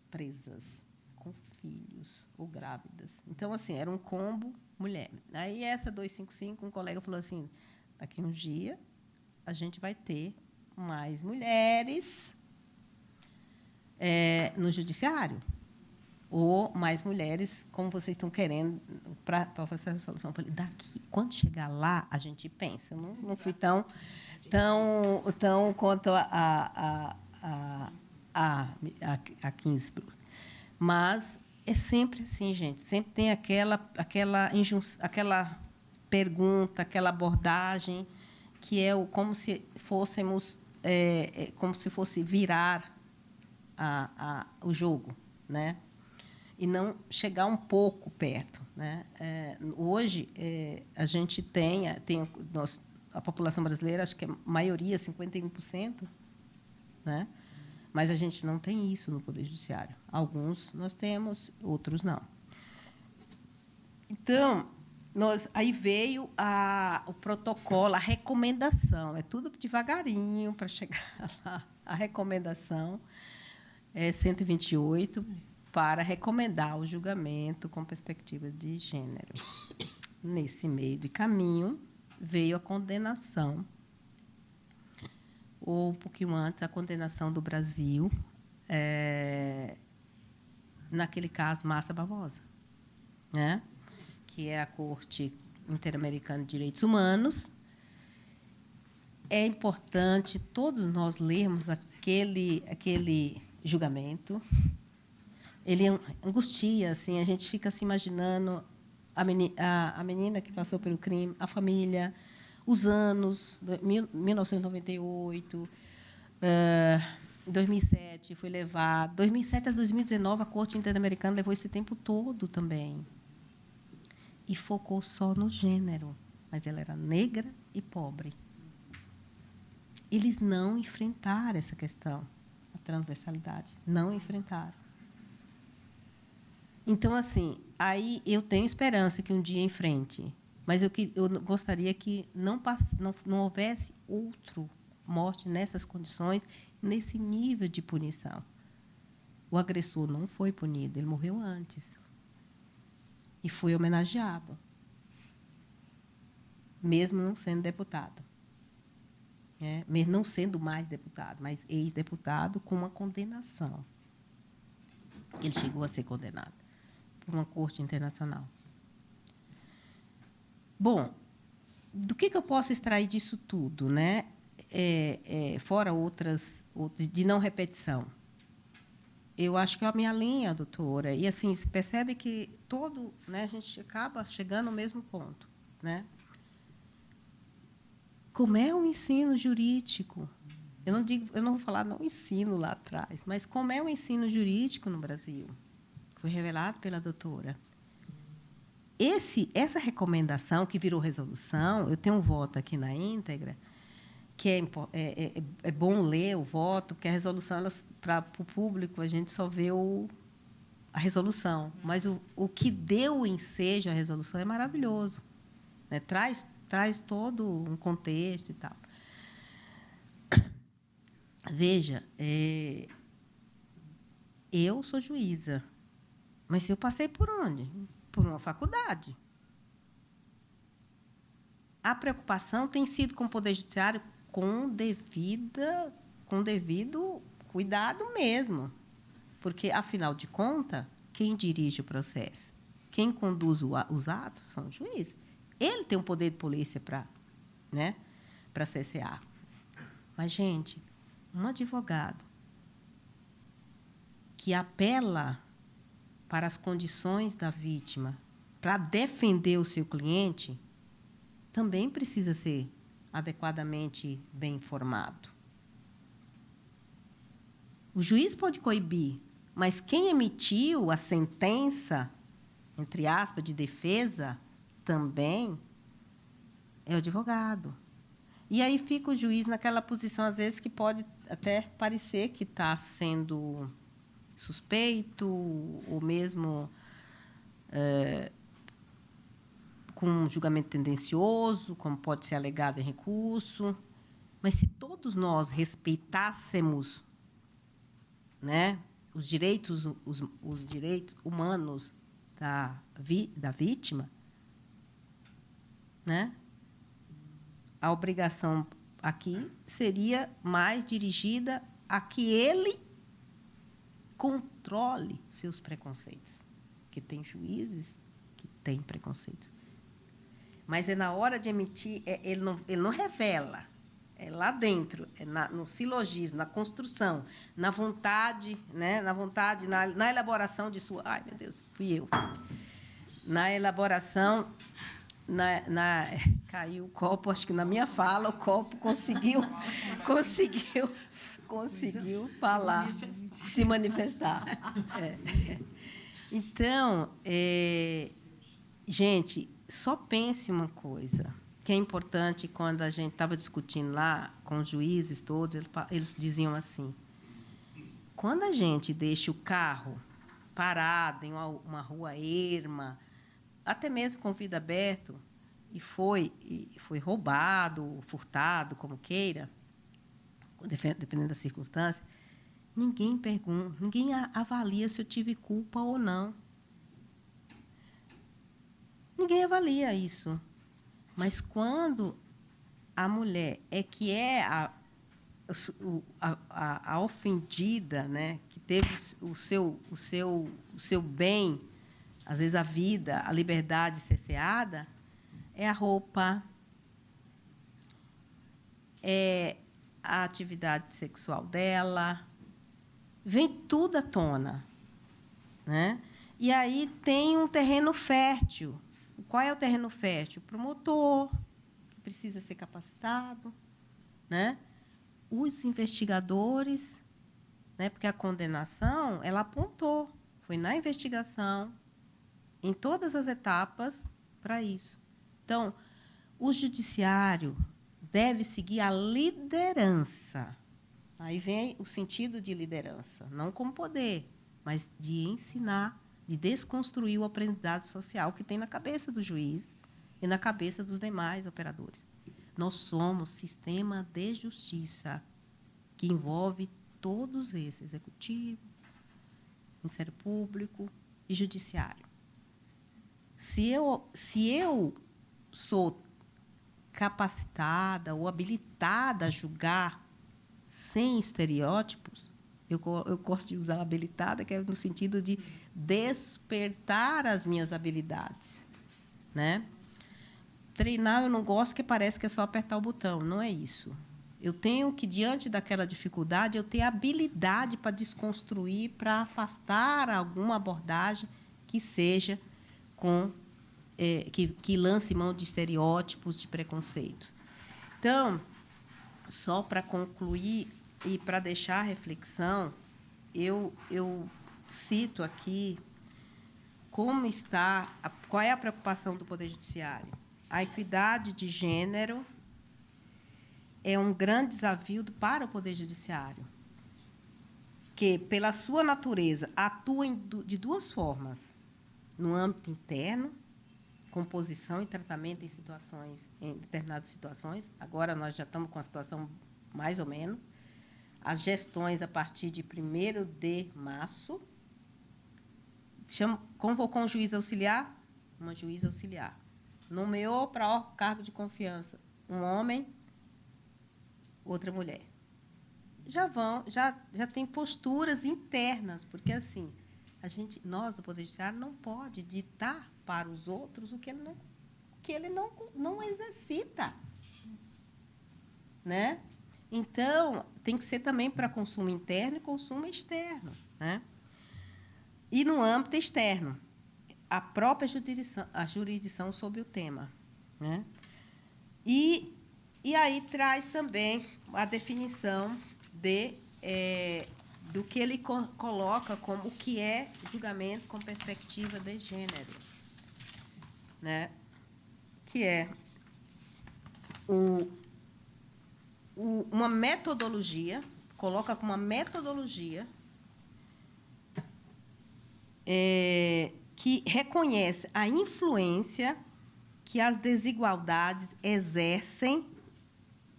presas, com filhos ou grávidas. Então, assim, era um combo mulher. Aí, essa 255, um colega falou assim, daqui a um dia a gente vai ter mais mulheres no judiciário. ou mais mulheres, como vocês estão querendo, para fazer essa solução. Eu falei, quando chegar lá, a gente pensa. Eu não fui tão quanto a Kingsborough. Mas é sempre assim, gente. Sempre tem aquela pergunta, aquela abordagem que é como se fôssemos, como se fosse virar o jogo, né? E não chegar um pouco perto, né? Hoje a gente tem a população brasileira, acho que a maioria, 51%, né? Mas a gente não tem isso no Poder Judiciário. Alguns nós temos, outros não. Então, aí veio o protocolo, a recomendação. É tudo devagarinho para chegar lá. A recomendação é 128 para recomendar o julgamento com perspectiva de gênero. Nesse meio de caminho, veio a condenação, ou um pouquinho antes, a condenação do Brasil, naquele caso, Márcia Barbosa, né? Que é a Corte Interamericana de Direitos Humanos. É importante todos nós lermos aquele julgamento. Ele angustia, assim, a gente fica se imaginando a menina que passou pelo crime, a família, os anos, 1998, 2007 foi levado, 2007 a 2019 a Corte Interamericana levou esse tempo todo também. E focou só no gênero, mas ela era negra e pobre. Eles não enfrentaram essa questão, a transversalidade, não enfrentaram. Então, assim, aí eu tenho esperança que um dia enfrente, mas eu gostaria que não houvesse outra morte nessas condições, nesse nível de punição. O agressor não foi punido, ele morreu antes. E foi homenageado, mesmo não sendo deputado. Mesmo não sendo mais deputado, mas ex-deputado com uma condenação. Ele chegou a ser condenado por uma corte internacional. Bom, do que eu posso extrair disso tudo, né? Fora outras de não repetição? Eu acho que é a minha linha, doutora. E, assim, você percebe que né, a gente acaba chegando ao mesmo ponto, né? Como é o ensino jurídico? Eu não vou falar não ensino lá atrás, mas como é o ensino jurídico no Brasil? Foi revelado pela doutora. Essa recomendação que virou resolução, eu tenho um voto aqui na íntegra, que é bom ler o voto, porque a resolução, para o público, a gente só vê a resolução, mas o que deu o ensejo à resolução é maravilhoso, né? Traz todo um contexto e tal. Veja, eu sou juíza, mas eu passei por onde? Por uma faculdade. A preocupação tem sido com o Poder Judiciário com devido cuidado mesmo, porque, afinal de contas, quem dirige o processo, quem conduz os atos são os juízes. Ele tem um poder de polícia para CCA. Mas, gente, um advogado que apela para as condições da vítima para defender o seu cliente também precisa ser adequadamente bem informado. O juiz pode coibir, mas quem emitiu a sentença, entre aspas, de defesa, também é o advogado. E aí fica o juiz naquela posição, às vezes, que pode até parecer que está sendo suspeito, ou mesmo com um julgamento tendencioso, como pode ser alegado em recurso. Mas, se todos nós respeitássemos, né, os direitos humanos da vítima, né, a obrigação aqui seria mais dirigida a que ele controle seus preconceitos. Porque tem juízes que têm preconceitos. Mas é na hora de emitir, ele não revela. É lá dentro, no silogismo, na construção, na vontade, né? Na elaboração de sua... Ai, meu Deus, fui eu. Na elaboração... Caiu o copo, acho que na minha fala o copo conseguiu falar, se manifestar. Então, gente, só pense uma coisa, que é importante. Quando a gente estava discutindo lá com os juízes todos, eles diziam assim: quando a gente deixa o carro parado em uma rua erma, até mesmo com vidro aberto, e foi roubado, furtado, como queira, dependendo da circunstância, ninguém pergunta, ninguém avalia se eu tive culpa ou não. Ninguém avalia isso. Mas quando a mulher que é a ofendida, né, que teve o seu bem, às vezes a vida, a liberdade cerceada, é a roupa, é a atividade sexual dela, vem tudo à tona, né? E aí tem um terreno fértil. Qual é o terreno fértil? O promotor, que precisa ser capacitado, né? Os investigadores, né? Porque a condenação, ela apontou, foi na investigação, em todas as etapas, para isso. Então, o judiciário deve seguir a liderança. Aí vem o sentido de liderança, não como poder, mas de ensinar, de desconstruir o aprendizado social que tem na cabeça do juiz e na cabeça dos demais operadores. Nós somos sistema de justiça, que envolve todos esses: executivo, Ministério Público e judiciário. Se eu sou capacitada ou habilitada a julgar sem estereótipos, eu gosto de usar habilitada, que é no sentido de despertar as minhas habilidades, né? Treinar eu não gosto, que parece que é só apertar o botão. Não é isso. Eu tenho que, diante daquela dificuldade, eu ter habilidade para desconstruir, para afastar alguma abordagem que seja que lance mão de estereótipos, de preconceitos. Então, só para concluir e para deixar a reflexão, eu cito aqui qual é a preocupação do Poder Judiciário. A equidade de gênero é um grande desafio para o Poder Judiciário, que, pela sua natureza, atua de duas formas: no âmbito interno, composição e tratamento em determinadas situações. Agora nós já estamos com a situação mais ou menos. As gestões a partir de 1º de março. Convocou um juiz auxiliar, uma juíza auxiliar. Nomeou para cargo de confiança um homem, outra mulher. Já tem posturas internas, porque assim, nós do Poder Judiciário não pode ditar para os outros o que ele não exercita, né? Então, tem que ser também para consumo interno e consumo externo, né? E no âmbito externo, a própria jurisdição sobre o tema, né? E aí traz também a definição do que ele coloca como o que é julgamento com perspectiva de gênero, né? Que é uma metodologia, coloca como uma metodologia que reconhece a influência que as desigualdades exercem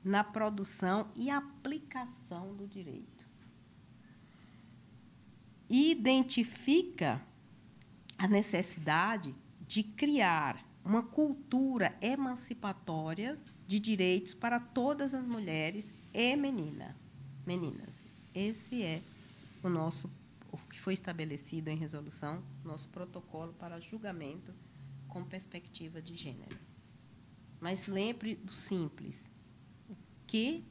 na produção e aplicação do direito. Identifica a necessidade de criar uma cultura emancipatória de direitos para todas as mulheres e meninas. Esse é o nosso o que foi estabelecido em resolução, nosso protocolo para julgamento com perspectiva de gênero. Mas lembre do simples. O que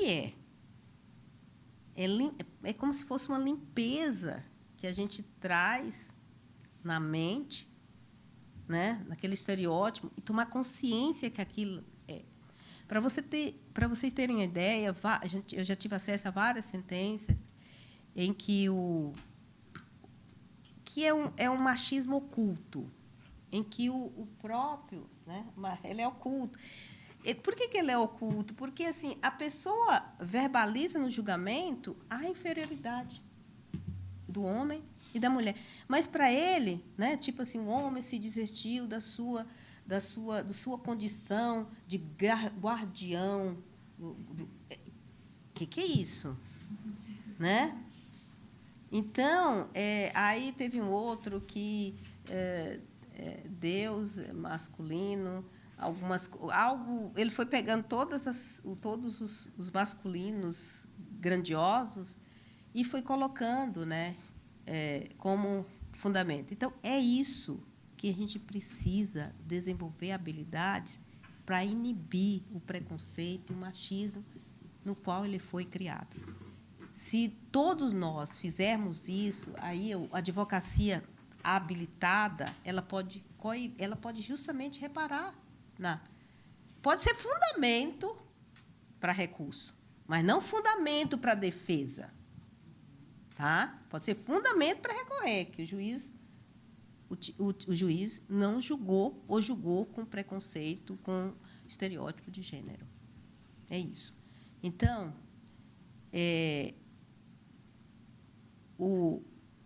é? É como se fosse uma limpeza que a gente traz na mente, né, naquele estereótipo, e tomar consciência que aquilo é. Para vocês terem ideia, eu já tive acesso a várias sentenças em que é um machismo oculto, em que o próprio, né, ele é oculto. Por que ele é oculto? Porque assim, a pessoa verbaliza no julgamento a inferioridade do homem e da mulher. Mas, para ele, né, tipo assim, o homem se desvestiu da sua condição de guardião. O que é isso? Né? Então, aí teve um outro que Deus é masculino, ele foi pegando todos os masculinos grandiosos e foi colocando, né, como fundamento. Então, é isso que a gente precisa desenvolver habilidades para inibir o preconceito e o machismo no qual ele foi criado. Se todos nós fizermos isso, aí a advocacia habilitada, ela pode justamente reparar. Pode ser fundamento para recurso, mas não fundamento para defesa. Tá? Pode ser fundamento para recorrer, que o juiz não julgou ou julgou com preconceito, com estereótipo de gênero. É isso. Então,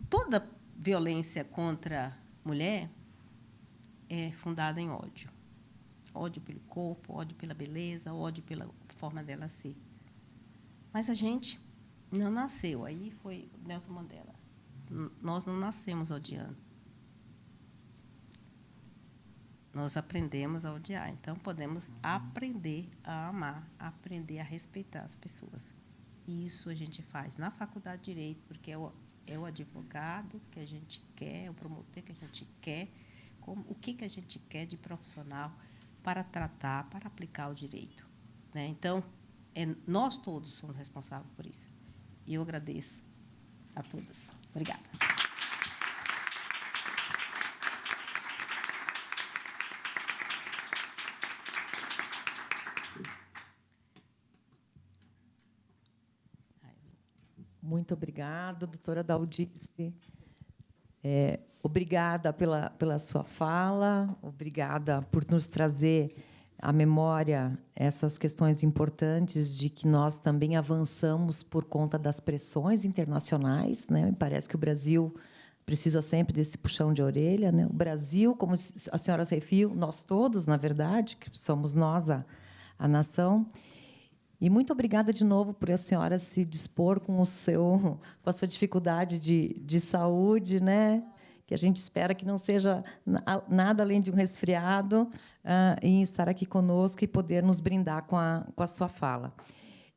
toda violência contra a mulher é fundada em ódio. Ódio pelo corpo, ódio pela beleza, ódio pela forma dela ser. Mas a gente não nasceu. Aí foi Nelson Mandela. Nós não nascemos odiando. Nós aprendemos a odiar. Então, podemos aprender a amar, aprender a respeitar as pessoas. E isso a gente faz na Faculdade de Direito, porque é o advogado que a gente quer, é o promotor que a gente quer, o que a gente quer de profissional para tratar, para aplicar o direito. Né? Então, nós todos somos responsáveis por isso. E eu agradeço a todas. Obrigada. Muito obrigada, doutora Daldice. Obrigada pela sua fala, obrigada por nos trazer à memória essas questões importantes de que nós também avançamos por conta das pressões internacionais, né? Me parece que o Brasil precisa sempre desse puxão de orelha, né? O Brasil, como a senhora se referiu, nós todos, na verdade, que somos nós a nação. E muito obrigada de novo por a senhora se dispor com a sua dificuldade de saúde, né? Que a gente espera que não seja nada além de um resfriado, em estar aqui conosco e poder nos brindar com a sua fala.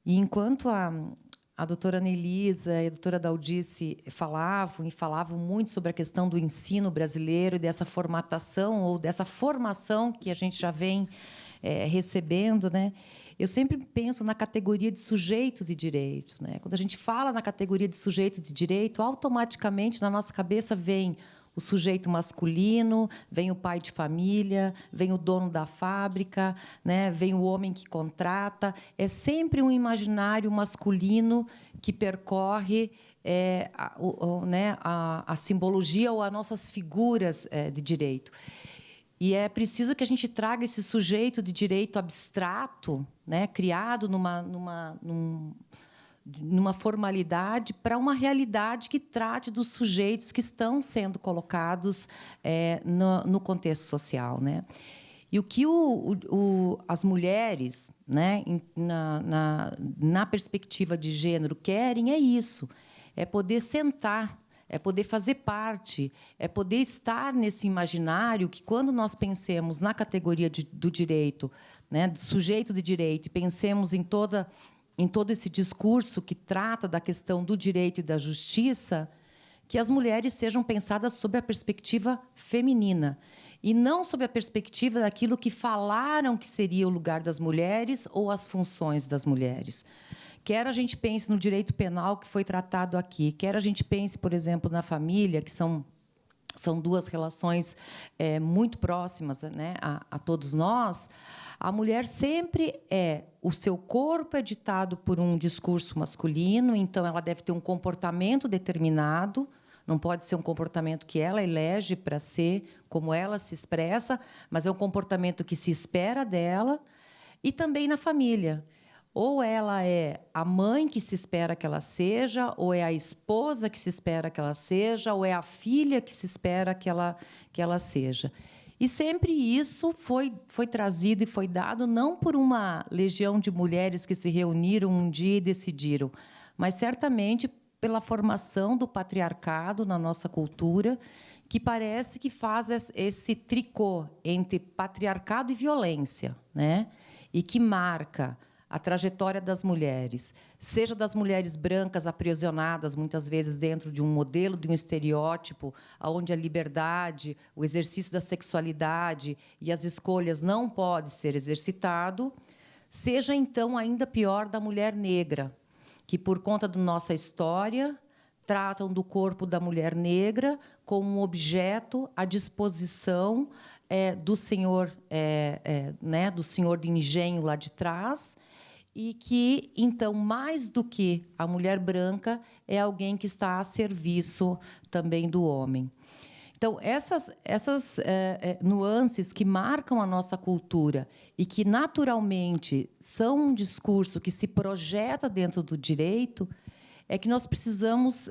E enquanto a doutora Neilisa e a doutora Daldice falavam muito sobre a questão do ensino brasileiro e dessa formatação ou dessa formação que a gente já vem recebendo, né? Eu sempre penso na categoria de sujeito de direito, né? Quando a gente fala na categoria de sujeito de direito, automaticamente na nossa cabeça vem o sujeito masculino, vem o pai de família, vem o dono da fábrica, né? Vem o homem que contrata. É sempre um imaginário masculino que percorre a simbologia ou as nossas figuras de direito. E é preciso que a gente traga esse sujeito de direito abstrato, né, criado numa formalidade, para uma realidade que trate dos sujeitos que estão sendo colocados no contexto social, né? E o que as mulheres, né, na perspectiva de gênero, querem é isso: é poder sentar, é poder fazer parte, é poder estar nesse imaginário que, quando nós pensemos na categoria do direito, né, do sujeito de direito, e pensemos em toda em todo esse discurso que trata da questão do direito e da justiça, que as mulheres sejam pensadas sob a perspectiva feminina e não sob a perspectiva daquilo que falaram que seria o lugar das mulheres ou as funções das mulheres. Quer a gente pense no direito penal que foi tratado aqui, quer a gente pense, por exemplo, na família, que são duas relações muito próximas, né, a todos nós. A mulher sempre o seu corpo é ditado por um discurso masculino, então ela deve ter um comportamento determinado, não pode ser um comportamento que ela elege para ser, como ela se expressa, mas é um comportamento que se espera dela, e também na família. Ou ela é a mãe que se espera que ela seja, ou é a esposa que se espera que ela seja, ou é a filha que se espera que ela seja. E sempre isso foi trazido e foi dado não por uma legião de mulheres que se reuniram um dia e decidiram, mas certamente pela formação do patriarcado na nossa cultura, que parece que faz esse tricô entre patriarcado e violência, né? E que marca a trajetória das mulheres, seja das mulheres brancas aprisionadas, muitas vezes, dentro de um modelo, de um estereótipo, onde a liberdade, o exercício da sexualidade e as escolhas não pode ser exercitado, seja, então, ainda pior, da mulher negra, que, por conta da nossa história, tratam do corpo da mulher negra como um objeto à disposição do senhor, né, do senhor de engenho lá de trás, e que, então, mais do que a mulher branca, é alguém que está a serviço também do homem. Então, essas nuances que marcam a nossa cultura e que, naturalmente, são um discurso que se projeta dentro do direito, é que nós precisamos,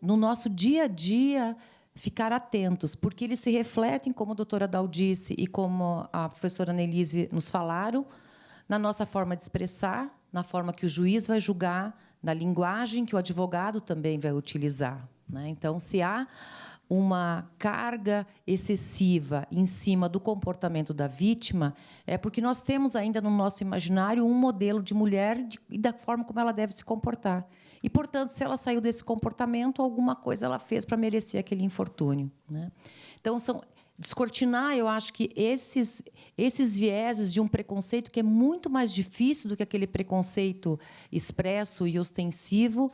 no nosso dia a dia, ficar atentos, porque eles se refletem, como a doutora Daldice e como a professora Annelise nos falaram, na nossa forma de expressar, na forma que o juiz vai julgar, na linguagem que o advogado também vai utilizar, né? Então, se há uma carga excessiva em cima do comportamento da vítima, é porque nós temos ainda no nosso imaginário um modelo de mulher e da forma como ela deve se comportar. E, portanto, se ela saiu desse comportamento, alguma coisa ela fez para merecer aquele infortúnio, né? Então, descortinar, eu acho que esses vieses de um preconceito que é muito mais difícil do que aquele preconceito expresso e ostensivo,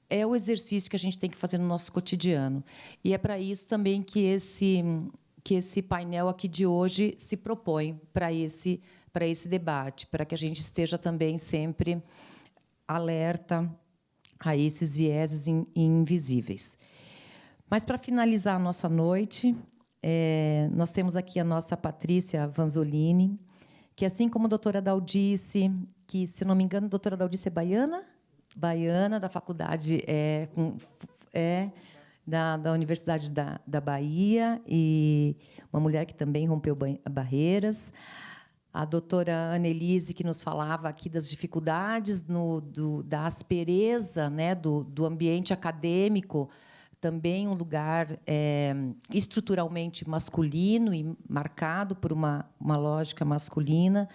é o exercício que a gente tem que fazer no nosso cotidiano. E é para isso também que esse painel aqui de hoje se propõe para esse debate, para que a gente esteja também sempre alerta a esses vieses invisíveis. Mas, para finalizar a nossa noite, nós temos aqui a nossa Patrícia Vanzolini, que, assim como a doutora Daldice, que, se não me engano, a doutora Daldice é baiana, da faculdade da Universidade da Bahia, e uma mulher que também rompeu barreiras. A doutora Annelise, que nos falava aqui das dificuldades, da aspereza, né, do ambiente acadêmico, também um lugar estruturalmente masculino e marcado por uma lógica masculina.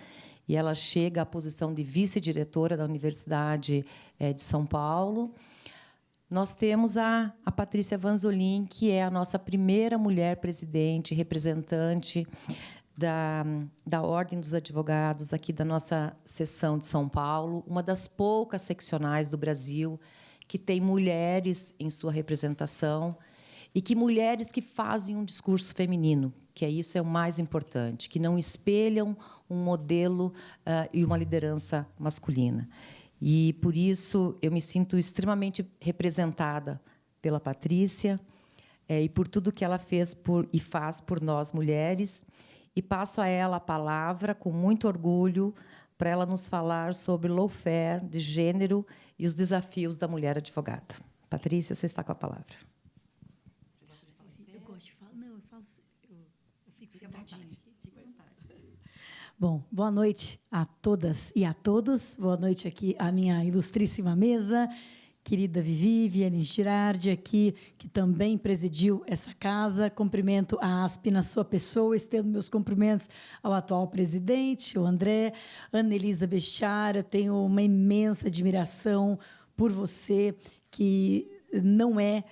E ela chega à posição de vice-diretora da Universidade de São Paulo. Nós temos a Patrícia Vanzolin, que é a nossa primeira mulher presidente, representante da Ordem dos Advogados, aqui da nossa seção de São Paulo, uma das poucas seccionais do Brasil que tem mulheres em sua representação e que mulheres que fazem um discurso feminino, que isso é o mais importante, que não espelham um modelo e uma liderança masculina. E, por isso, eu me sinto extremamente representada pela Patrícia e por tudo que ela fez e faz por nós, mulheres, e passo a ela a palavra, com muito orgulho, para ela nos falar sobre lawfare de gênero e os desafios da mulher advogada. Patrícia, você está com a palavra. Eu gosto de falar. Não, eu fico sentadinha aqui. Bom, boa noite a todas e a todos. Boa noite aqui à minha ilustríssima mesa, querida Viviane Girardi, aqui, que também presidiu essa casa. Cumprimento a ASP na sua pessoa, estendo meus cumprimentos ao atual presidente, o André. Anelisa Bechara, tenho uma imensa admiração por você, que não é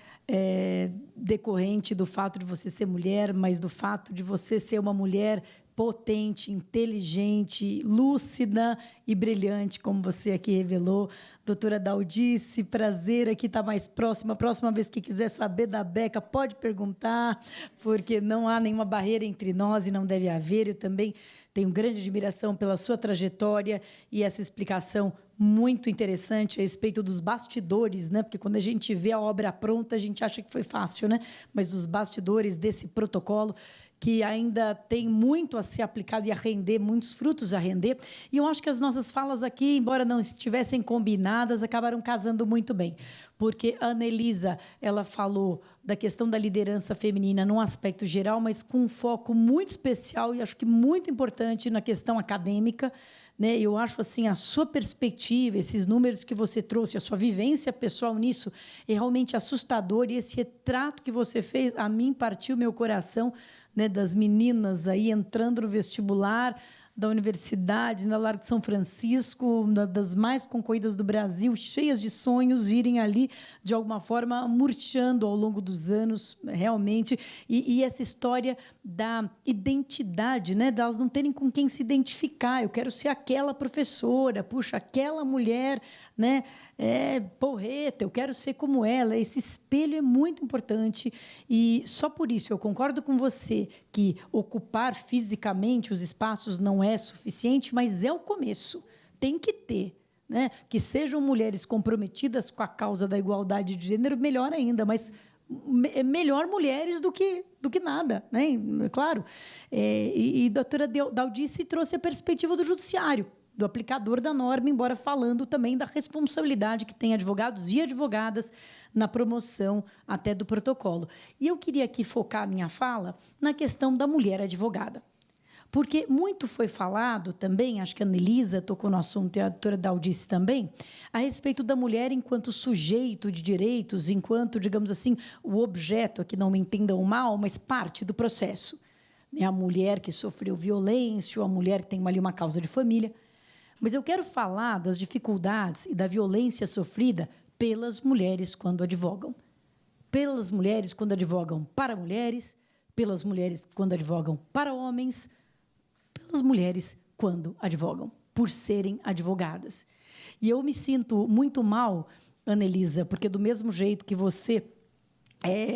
decorrente do fato de você ser mulher, mas do fato de você ser uma mulher potente, inteligente, lúcida e brilhante, como você aqui revelou. Doutora Daldice, prazer aqui estar mais próxima. A próxima vez que quiser saber da Beca, pode perguntar, porque não há nenhuma barreira entre nós e não deve haver. Eu também tenho grande admiração pela sua trajetória e essa explicação muito interessante a respeito dos bastidores, né? Porque quando a gente vê a obra pronta, a gente acha que foi fácil, né? Mas dos bastidores desse protocolo, que ainda tem muito a ser aplicado e a render, muitos frutos a render. E eu acho que as nossas falas aqui, embora não estivessem combinadas, acabaram casando muito bem. Porque a Anelisa, ela falou da questão da liderança feminina num aspecto geral, mas com um foco muito especial e acho que muito importante na questão acadêmica, né? Eu acho assim, a sua perspectiva, esses números que você trouxe, a sua vivência pessoal nisso é realmente assustador. E esse retrato que você fez, a mim partiu meu coração, né, das meninas aí entrando no vestibular da universidade, na Largo de São Francisco, das mais concorridas do Brasil, cheias de sonhos, irem ali, de alguma forma, murchando ao longo dos anos, realmente. E essa história da identidade, né, delas não terem com quem se identificar. Eu quero ser aquela professora, puxa, aquela mulher, né, porreta, eu quero ser como ela. Esse espelho é muito importante e só por isso eu concordo com você que ocupar fisicamente os espaços não é suficiente, mas é o começo. Tem que ter, né, que sejam mulheres comprometidas com a causa da igualdade de gênero, melhor ainda, mas melhor mulheres do que nada, né? Claro. E a doutora Daldice trouxe a perspectiva do judiciário, do aplicador da norma, embora falando também da responsabilidade que tem advogados e advogadas na promoção até do protocolo. E eu queria aqui focar a minha fala na questão da mulher advogada. Porque muito foi falado também, acho que a Anelisa tocou no assunto e a doutora Daldice também, a respeito da mulher enquanto sujeito de direitos, enquanto, digamos assim, o objeto, aqui não me entendam mal, mas parte do processo. A mulher que sofreu violência, ou a mulher que tem ali uma causa de família. Mas eu quero falar das dificuldades e da violência sofrida pelas mulheres quando advogam. Pelas mulheres quando advogam para mulheres, pelas mulheres quando advogam para homens, pelas mulheres quando advogam, por serem advogadas. E eu me sinto muito mal, Anelisa, porque do mesmo jeito que você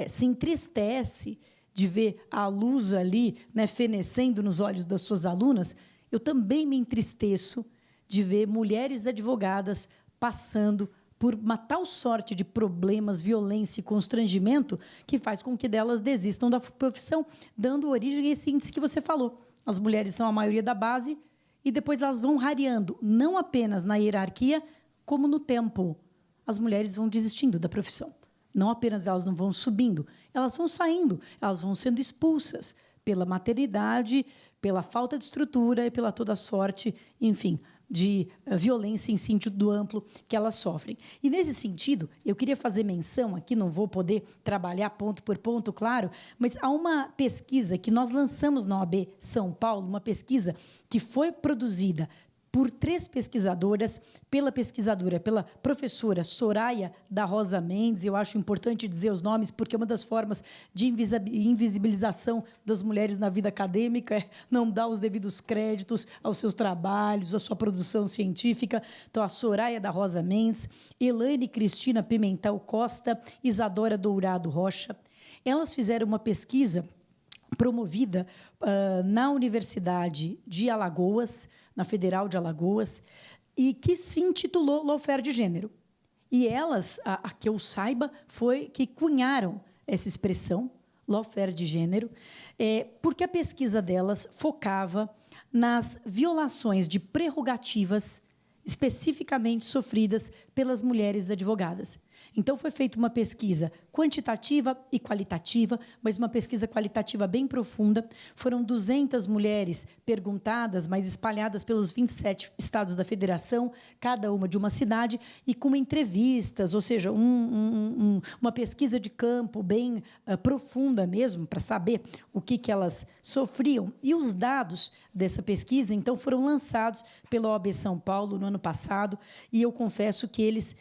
se entristece de ver a luz ali, né, fenecendo nos olhos das suas alunas, eu também me entristeço de ver mulheres advogadas passando por uma tal sorte de problemas, violência e constrangimento que faz com que delas desistam da profissão, dando origem a esse índice que você falou. As mulheres são a maioria da base e depois elas vão rareando, não apenas na hierarquia, como no tempo. As mulheres vão desistindo da profissão. Não apenas elas não vão subindo, elas vão saindo, elas vão sendo expulsas pela maternidade, pela falta de estrutura e pela toda sorte, enfim, de violência em sentido amplo que elas sofrem. E, nesse sentido, eu queria fazer menção, aqui não vou poder trabalhar ponto por ponto, claro, mas há uma pesquisa que nós lançamos na OAB São Paulo, uma pesquisa que foi produzida por 3 pesquisadoras, pela professora Soraya da Rosa Mendes. Eu acho importante dizer os nomes, porque uma das formas de invisibilização das mulheres na vida acadêmica é não dar os devidos créditos aos seus trabalhos, à sua produção científica. Então, a Soraya da Rosa Mendes, Elaine Cristina Pimentel Costa, Isadora Dourado Rocha. Elas fizeram uma pesquisa promovida na Universidade de Alagoas, na Federal de Alagoas, e que se intitulou Lawfare de Gênero. E elas, a que eu saiba, foi que cunharam essa expressão, Lawfare de Gênero, porque a pesquisa delas focava nas violações de prerrogativas especificamente sofridas pelas mulheres advogadas. Então, foi feita uma pesquisa quantitativa e qualitativa, mas uma pesquisa qualitativa bem profunda. Foram 200 mulheres perguntadas, mas espalhadas pelos 27 estados da federação, cada uma de uma cidade, e com entrevistas, ou seja, uma pesquisa de campo bem profunda mesmo, para saber o que elas sofriam. E os dados dessa pesquisa, então, foram lançados pela OAB São Paulo no ano passado, e eu confesso que eles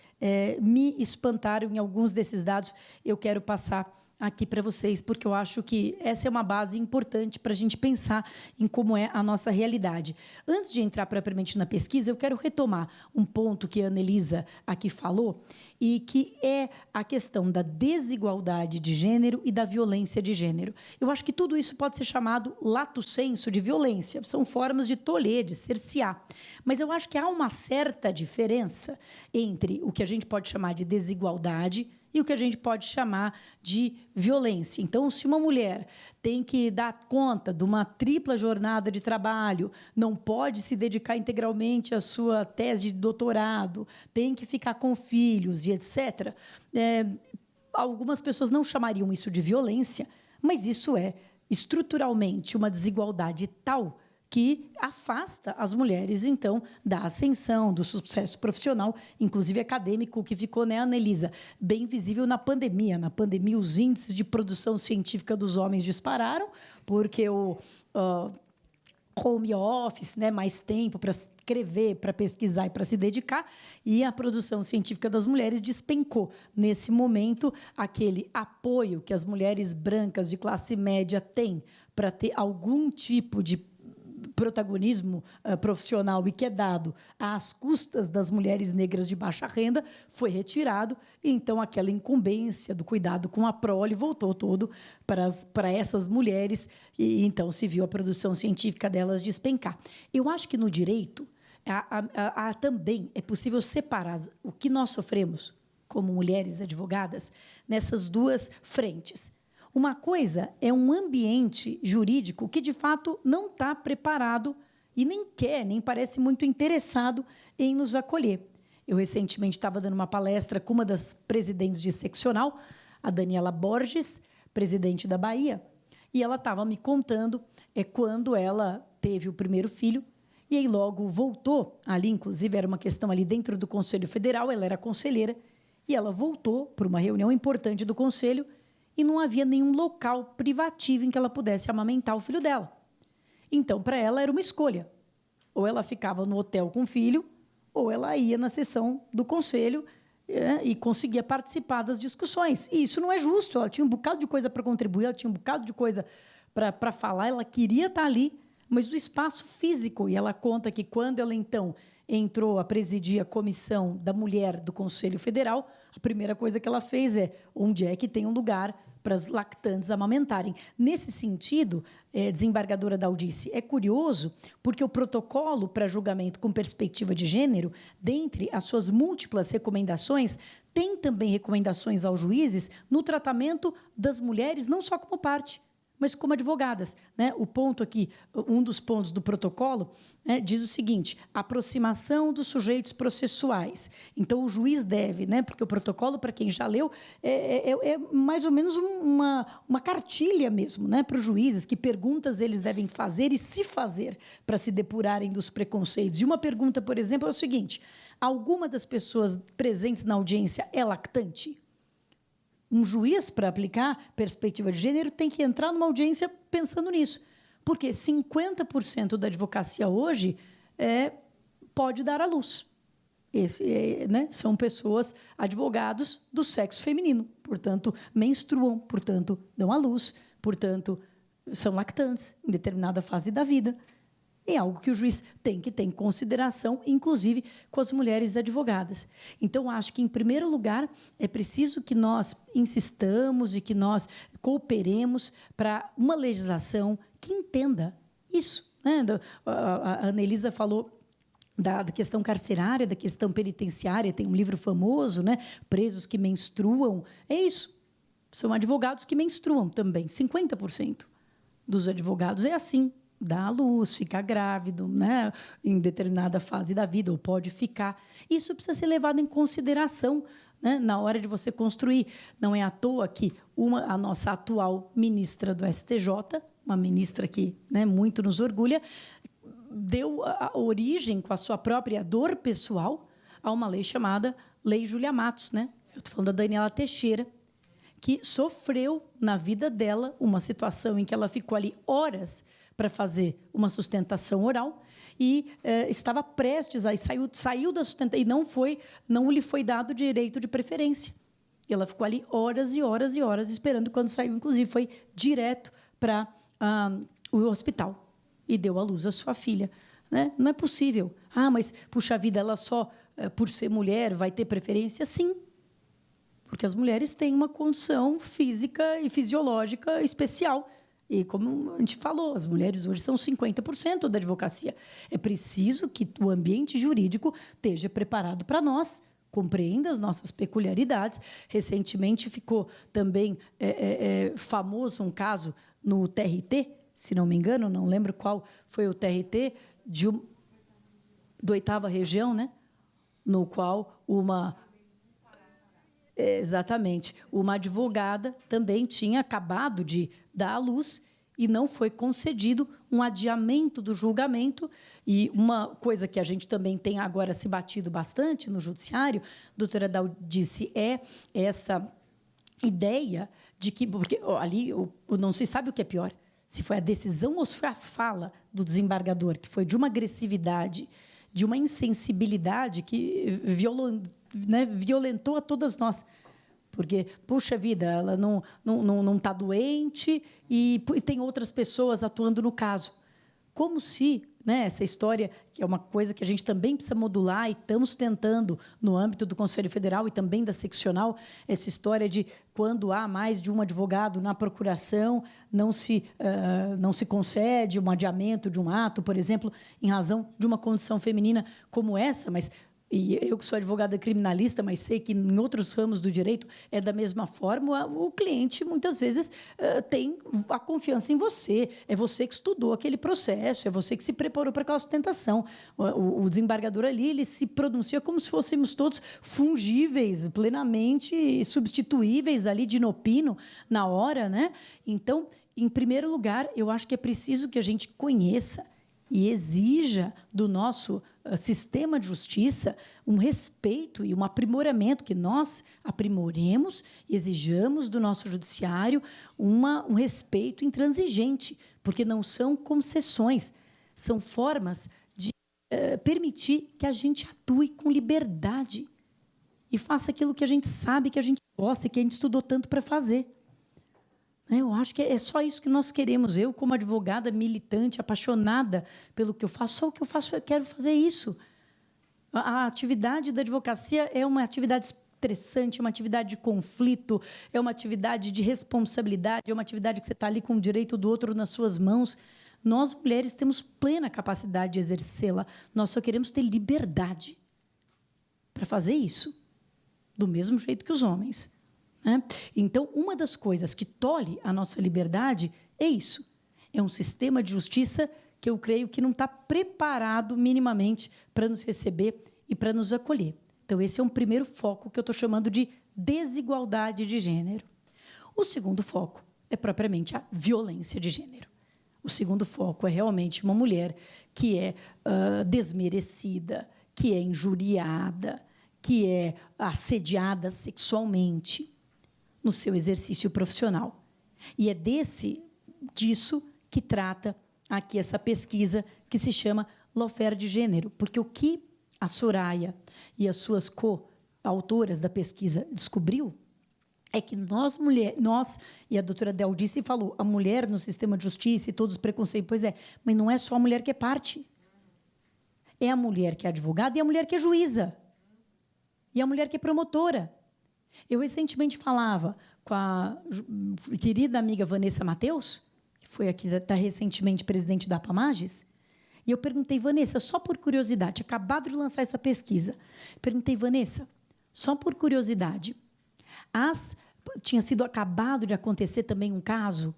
me espantaram em alguns desses dados. Eu quero passar aqui para vocês, porque eu acho que essa é uma base importante para a gente pensar em como é a nossa realidade. Antes de entrar propriamente na pesquisa, eu quero retomar um ponto que a Anelisa aqui falou, e que é a questão da desigualdade de gênero e da violência de gênero. Eu acho que tudo isso pode ser chamado lato sensu de violência, são formas de tolher, de cercear. Mas eu acho que há uma certa diferença entre o que a gente pode chamar de desigualdade e o que a gente pode chamar de violência. Então, se uma mulher tem que dar conta de uma tripla jornada de trabalho, não pode se dedicar integralmente à sua tese de doutorado, tem que ficar com filhos e etc., algumas pessoas não chamariam isso de violência, mas isso é estruturalmente uma desigualdade tal que afasta as mulheres, então, da ascensão, do sucesso profissional, inclusive acadêmico, que ficou, né, Anelisa, bem visível na pandemia. Na pandemia, os índices de produção científica dos homens dispararam, porque o home office, né, mais tempo para escrever, para pesquisar e para se dedicar, e a produção científica das mulheres despencou. Nesse momento, aquele apoio que as mulheres brancas de classe média têm para ter algum tipo de protagonismo profissional e que é dado às custas das mulheres negras de baixa renda foi retirado, e então aquela incumbência do cuidado com a prole voltou todo para essas mulheres, e então se viu a produção científica delas despencar. Eu acho que no direito também é possível separar o que nós sofremos como mulheres advogadas nessas duas frentes. Uma coisa é um ambiente jurídico que, de fato, não está preparado e nem quer, nem parece muito interessado em nos acolher. Eu, recentemente, estava dando uma palestra com uma das presidentes de seccional, a Daniela Borges, presidente da Bahia, e ela estava me contando quando ela teve o primeiro filho, e aí logo voltou, ali, inclusive, era uma questão ali dentro do Conselho Federal, ela era conselheira, e ela voltou para uma reunião importante do Conselho, e não havia nenhum local privativo em que ela pudesse amamentar o filho dela. Então, para ela, era uma escolha. Ou ela ficava no hotel com o filho, ou ela ia na sessão do conselho e conseguia participar das discussões. E isso não é justo. Ela tinha um bocado de coisa para contribuir, ela tinha um bocado de coisa para falar, ela queria estar ali, mas o espaço físico. E ela conta que, quando ela, então, entrou a presidir a comissão da mulher do Conselho Federal, a primeira coisa que ela fez é onde é que tem um lugar para as lactantes amamentarem. Nesse sentido, desembargadora Daldice, é curioso, porque o protocolo para julgamento com perspectiva de gênero, dentre as suas múltiplas recomendações, tem também recomendações aos juízes no tratamento das mulheres, não só como parte, mas como advogadas, né? O ponto aqui, um dos pontos do protocolo, né, diz o seguinte: aproximação dos sujeitos processuais. Então, o juiz deve, né, porque o protocolo, para quem já leu, é mais ou menos uma cartilha mesmo, né, para os juízes, que perguntas eles devem fazer e se fazer para se depurarem dos preconceitos. E uma pergunta, por exemplo, é o seguinte: alguma das pessoas presentes na audiência é lactante? Um juiz, para aplicar perspectiva de gênero, tem que entrar numa audiência pensando nisso. Porque 50% da advocacia hoje pode dar à luz. Né, são pessoas, advogados do sexo feminino, portanto, menstruam, portanto, dão à luz, portanto, são lactantes em determinada fase da vida. É algo que o juiz tem que ter em consideração, inclusive com as mulheres advogadas. Então, acho que, em primeiro lugar, é preciso que nós insistamos e que nós cooperemos para uma legislação que entenda isso, né? A Anelisa falou da questão carcerária, da questão penitenciária, tem um livro famoso, né? Presos que menstruam. É isso. São advogados que menstruam também. 50% dos advogados é assim. Dá à luz, fica grávido, né, em determinada fase da vida, ou pode ficar. Isso precisa ser levado em consideração né, na hora de você construir. Não é à toa que a nossa atual ministra do STJ, uma ministra que, né, muito nos orgulha, deu a origem, com a sua própria dor pessoal, a uma lei chamada Lei Júlia Matos. Né? Eu estou falando da Daniela Teixeira, que sofreu na vida dela uma situação em que ela ficou ali horas para fazer uma sustentação oral e estava prestes a saiu da sustentação e não lhe foi dado direito de preferência. E ela ficou ali horas e horas e horas esperando. Quando saiu, inclusive, foi direto para o hospital e deu à luz a sua filha. Né? Não é possível. Mas, puxa vida, ela só, por ser mulher, vai ter preferência? Sim, porque as mulheres têm uma condição física e fisiológica especial. E, como a gente falou, as mulheres hoje são 50% da advocacia. É preciso que o ambiente jurídico esteja preparado para nós, compreenda as nossas peculiaridades. Recentemente ficou também famoso um caso no TRT, se não me engano, não lembro qual foi o TRT, do 8ª Região, né? No qual exatamente, uma advogada também tinha acabado de dar à luz e não foi concedido um adiamento do julgamento. E uma coisa que a gente também tem agora se batido bastante no judiciário, doutora Daldice, é essa ideia de que, porque ali não se sabe o que é pior, se foi a decisão ou se foi a fala do desembargador, que foi de uma agressividade, de uma insensibilidade que violentou a todas nós. Porque, puxa vida, ela não está doente e tem outras pessoas atuando no caso. Como se, né, essa história, que é uma coisa que a gente também precisa modular e estamos tentando no âmbito do Conselho Federal e também da seccional, essa história de quando há mais de um advogado na procuração, não se concede um adiamento de um ato, por exemplo, em razão de uma condição feminina como essa, mas... E eu que sou advogada criminalista, mas sei que em outros ramos do direito é da mesma forma, o cliente, muitas vezes, tem a confiança em você. É você que estudou aquele processo, é você que se preparou para aquela sustentação. O desembargador ali, ele se pronuncia como se fôssemos todos fungíveis, plenamente substituíveis ali de inopino na hora. Né? Então, em primeiro lugar, eu acho que é preciso que a gente conheça e exija do nosso sistema de justiça um respeito e um aprimoramento, que nós aprimoremos e exijamos do nosso judiciário um respeito intransigente, porque não são concessões, são formas de permitir que a gente atue com liberdade e faça aquilo que a gente sabe, que a gente gosta e que a gente estudou tanto para fazer. Eu acho que é só isso que nós queremos. Eu, como advogada militante, apaixonada pelo que eu faço, só o que eu faço, eu quero fazer isso. A atividade da advocacia é uma atividade estressante, é uma atividade de conflito, é uma atividade de responsabilidade, é uma atividade que você está ali com o direito do outro nas suas mãos. Nós, mulheres, temos plena capacidade de exercê-la. Nós só queremos ter liberdade para fazer isso, do mesmo jeito que os homens. Então, uma das coisas que tolhe a nossa liberdade é isso. É um sistema de justiça que eu creio que não está preparado minimamente para nos receber e para nos acolher. Então, esse é um primeiro foco que eu estou chamando de desigualdade de gênero. O segundo foco é propriamente a violência de gênero. O segundo foco é realmente uma mulher que é desmerecida, que é injuriada, que é assediada sexualmente no seu exercício profissional. E é disso que trata aqui essa pesquisa que se chama Lawfare de Gênero, porque o que a Soraya e as suas coautoras da pesquisa descobriu é que nós, e a doutora Daldice falou, a mulher no sistema de justiça e todos os preconceitos, pois é, mas não é só a mulher que é parte. É a mulher que é advogada e a mulher que é juíza. E a mulher que é promotora. Eu recentemente falava com a querida amiga Vanessa Mateus, que foi aqui, está recentemente presidente da APAMAGES, e eu perguntei, Vanessa, só por curiosidade, acabado de lançar essa pesquisa, perguntei, Vanessa, só por curiosidade, tinha sido acabado de acontecer também um caso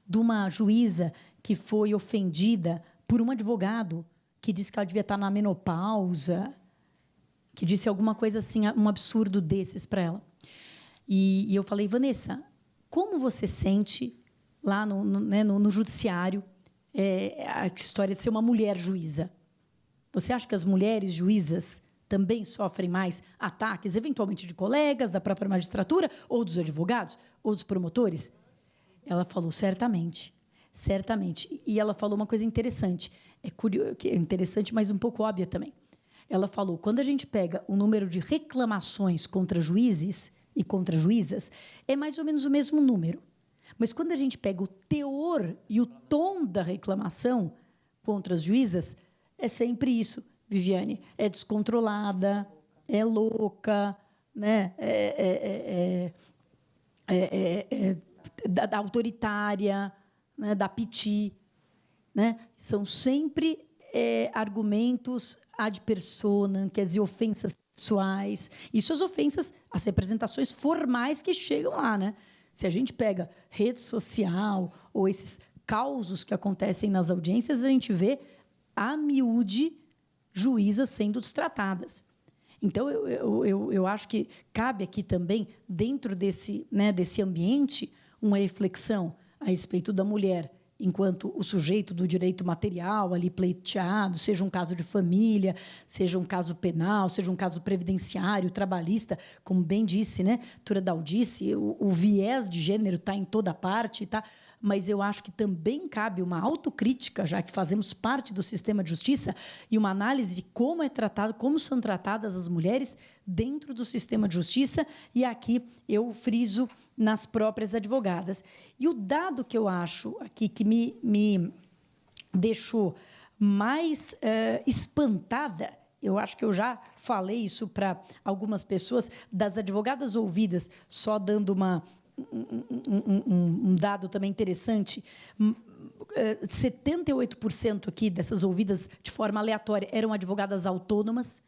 de uma juíza que foi ofendida por um advogado que disse que ela devia estar na menopausa, que disse alguma coisa assim, um absurdo desses para ela. E eu falei, Vanessa, como você sente lá no judiciário a história de ser uma mulher juíza? Você acha que as mulheres juízas também sofrem mais ataques, eventualmente de colegas, da própria magistratura, ou dos advogados, ou dos promotores? Ela falou, certamente, certamente. E ela falou uma coisa interessante, interessante, mas um pouco óbvia também. Ela falou, quando a gente pega o número de reclamações contra juízes e contra juízas, é mais ou menos o mesmo número. Mas quando a gente pega o teor e o tom da reclamação contra as juízas, é sempre isso, Viviane. É descontrolada, é louca, né? Autoritária, né? Da piti. Né? São sempre argumentos ad personam, quer dizer, ofensas sexuais. Isso as ofensas, as representações formais que chegam lá. Né? Se a gente pega rede social ou esses causos que acontecem nas audiências, a gente vê a miúde juízas sendo destratadas. Então, eu acho que cabe aqui também, dentro desse ambiente, uma reflexão a respeito da mulher enquanto o sujeito do direito material ali pleiteado, seja um caso de família, seja um caso penal, seja um caso previdenciário, trabalhista, como bem disse, né, Tura Daldice, o viés de gênero está em toda parte, tá? Mas eu acho que também cabe uma autocrítica, já que fazemos parte do sistema de justiça, e uma análise de como é tratado, como são tratadas as mulheres dentro do sistema de justiça, e aqui eu friso nas próprias advogadas. E o dado que eu acho aqui que me deixou mais espantada, eu acho que eu já falei isso para algumas pessoas, das advogadas ouvidas, só dando um dado também interessante, 78% aqui dessas ouvidas de forma aleatória eram advogadas autônomas.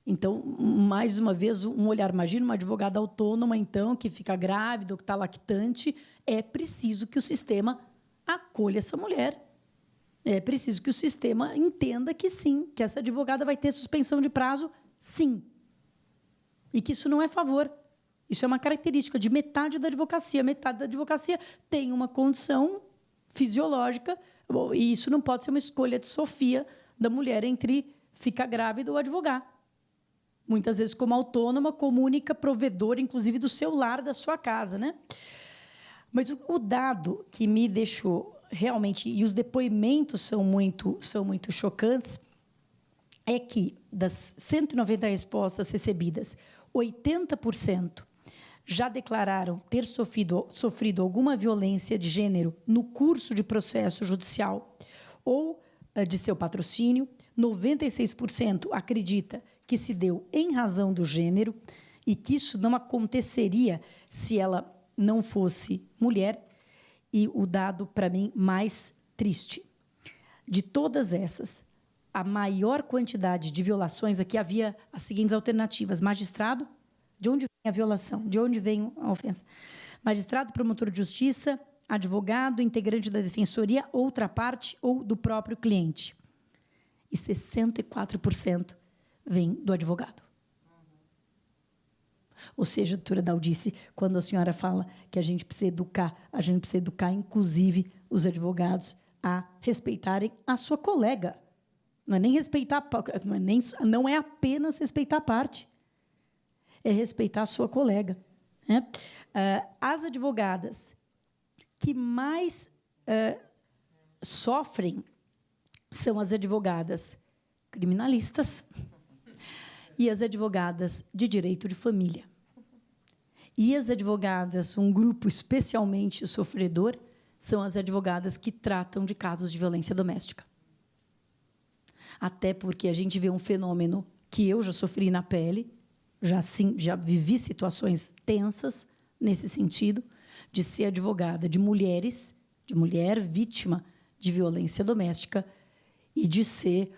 Então, mais uma vez, um olhar. Imagina uma advogada autônoma, então, que fica grávida ou que está lactante. É preciso que o sistema acolha essa mulher. É preciso que o sistema entenda que, sim, que essa advogada vai ter suspensão de prazo, sim. E que isso não é favor. Isso é uma característica de metade da advocacia. Metade da advocacia tem uma condição fisiológica, e isso não pode ser uma escolha de Sofia da mulher entre ficar grávida ou advogar. Muitas vezes, como autônoma, como única provedora, inclusive, do seu lar, da sua casa. Né? Mas o dado que me deixou realmente, e os depoimentos são muito chocantes, é que, das 190 respostas recebidas, 80% já declararam ter sofrido alguma violência de gênero no curso de processo judicial ou de seu patrocínio. 96% acredita que se deu em razão do gênero e que isso não aconteceria se ela não fosse mulher. E o dado, para mim, mais triste. De todas essas, a maior quantidade de violações, aqui havia as seguintes alternativas. Magistrado, de onde vem a violação? De onde vem a ofensa? Magistrado, promotor de justiça, advogado, integrante da defensoria, outra parte ou do próprio cliente. E 64% vem do advogado. Ou seja, doutora Daldice, quando a senhora fala que a gente precisa educar, inclusive, os advogados a respeitarem a sua colega. Não é nem respeitar, não é apenas respeitar a parte, é respeitar a sua colega. Né? As advogadas que mais sofrem são as advogadas criminalistas e as advogadas de direito de família. E as advogadas, um grupo especialmente sofredor, são as advogadas que tratam de casos de violência doméstica. Até porque a gente vê um fenômeno que eu já sofri na pele, já vivi situações tensas nesse sentido, de ser advogada de mulheres, de mulher vítima de violência doméstica e de ser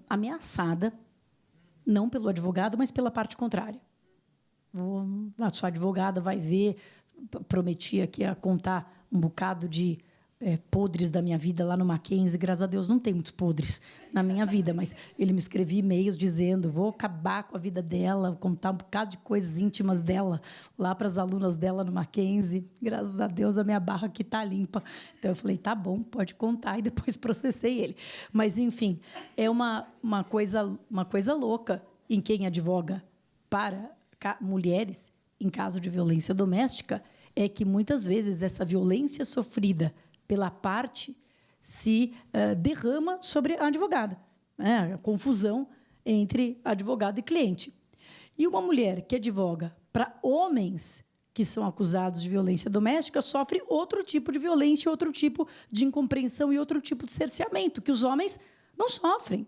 ameaçada, não pelo advogado, mas pela parte contrária. A sua advogada vai ver, prometi aqui a contar um bocado de podres da minha vida lá no Mackenzie. Graças a Deus não tem muitos podres na minha vida, mas ele me escrevia e-mails dizendo: vou acabar com a vida dela, contar um bocado de coisas íntimas dela lá para as alunas dela no Mackenzie. Graças a Deus a minha barra aqui está limpa. Então eu falei: tá bom, pode contar, e depois processei ele. Mas, enfim, é uma coisa louca em quem advoga para mulheres em caso de violência doméstica, é que muitas vezes essa violência sofrida pela parte se derrama sobre a advogada, né? A confusão entre advogado e cliente. E uma mulher que advoga para homens que são acusados de violência doméstica sofre outro tipo de violência, outro tipo de incompreensão e outro tipo de cerceamento que os homens não sofrem,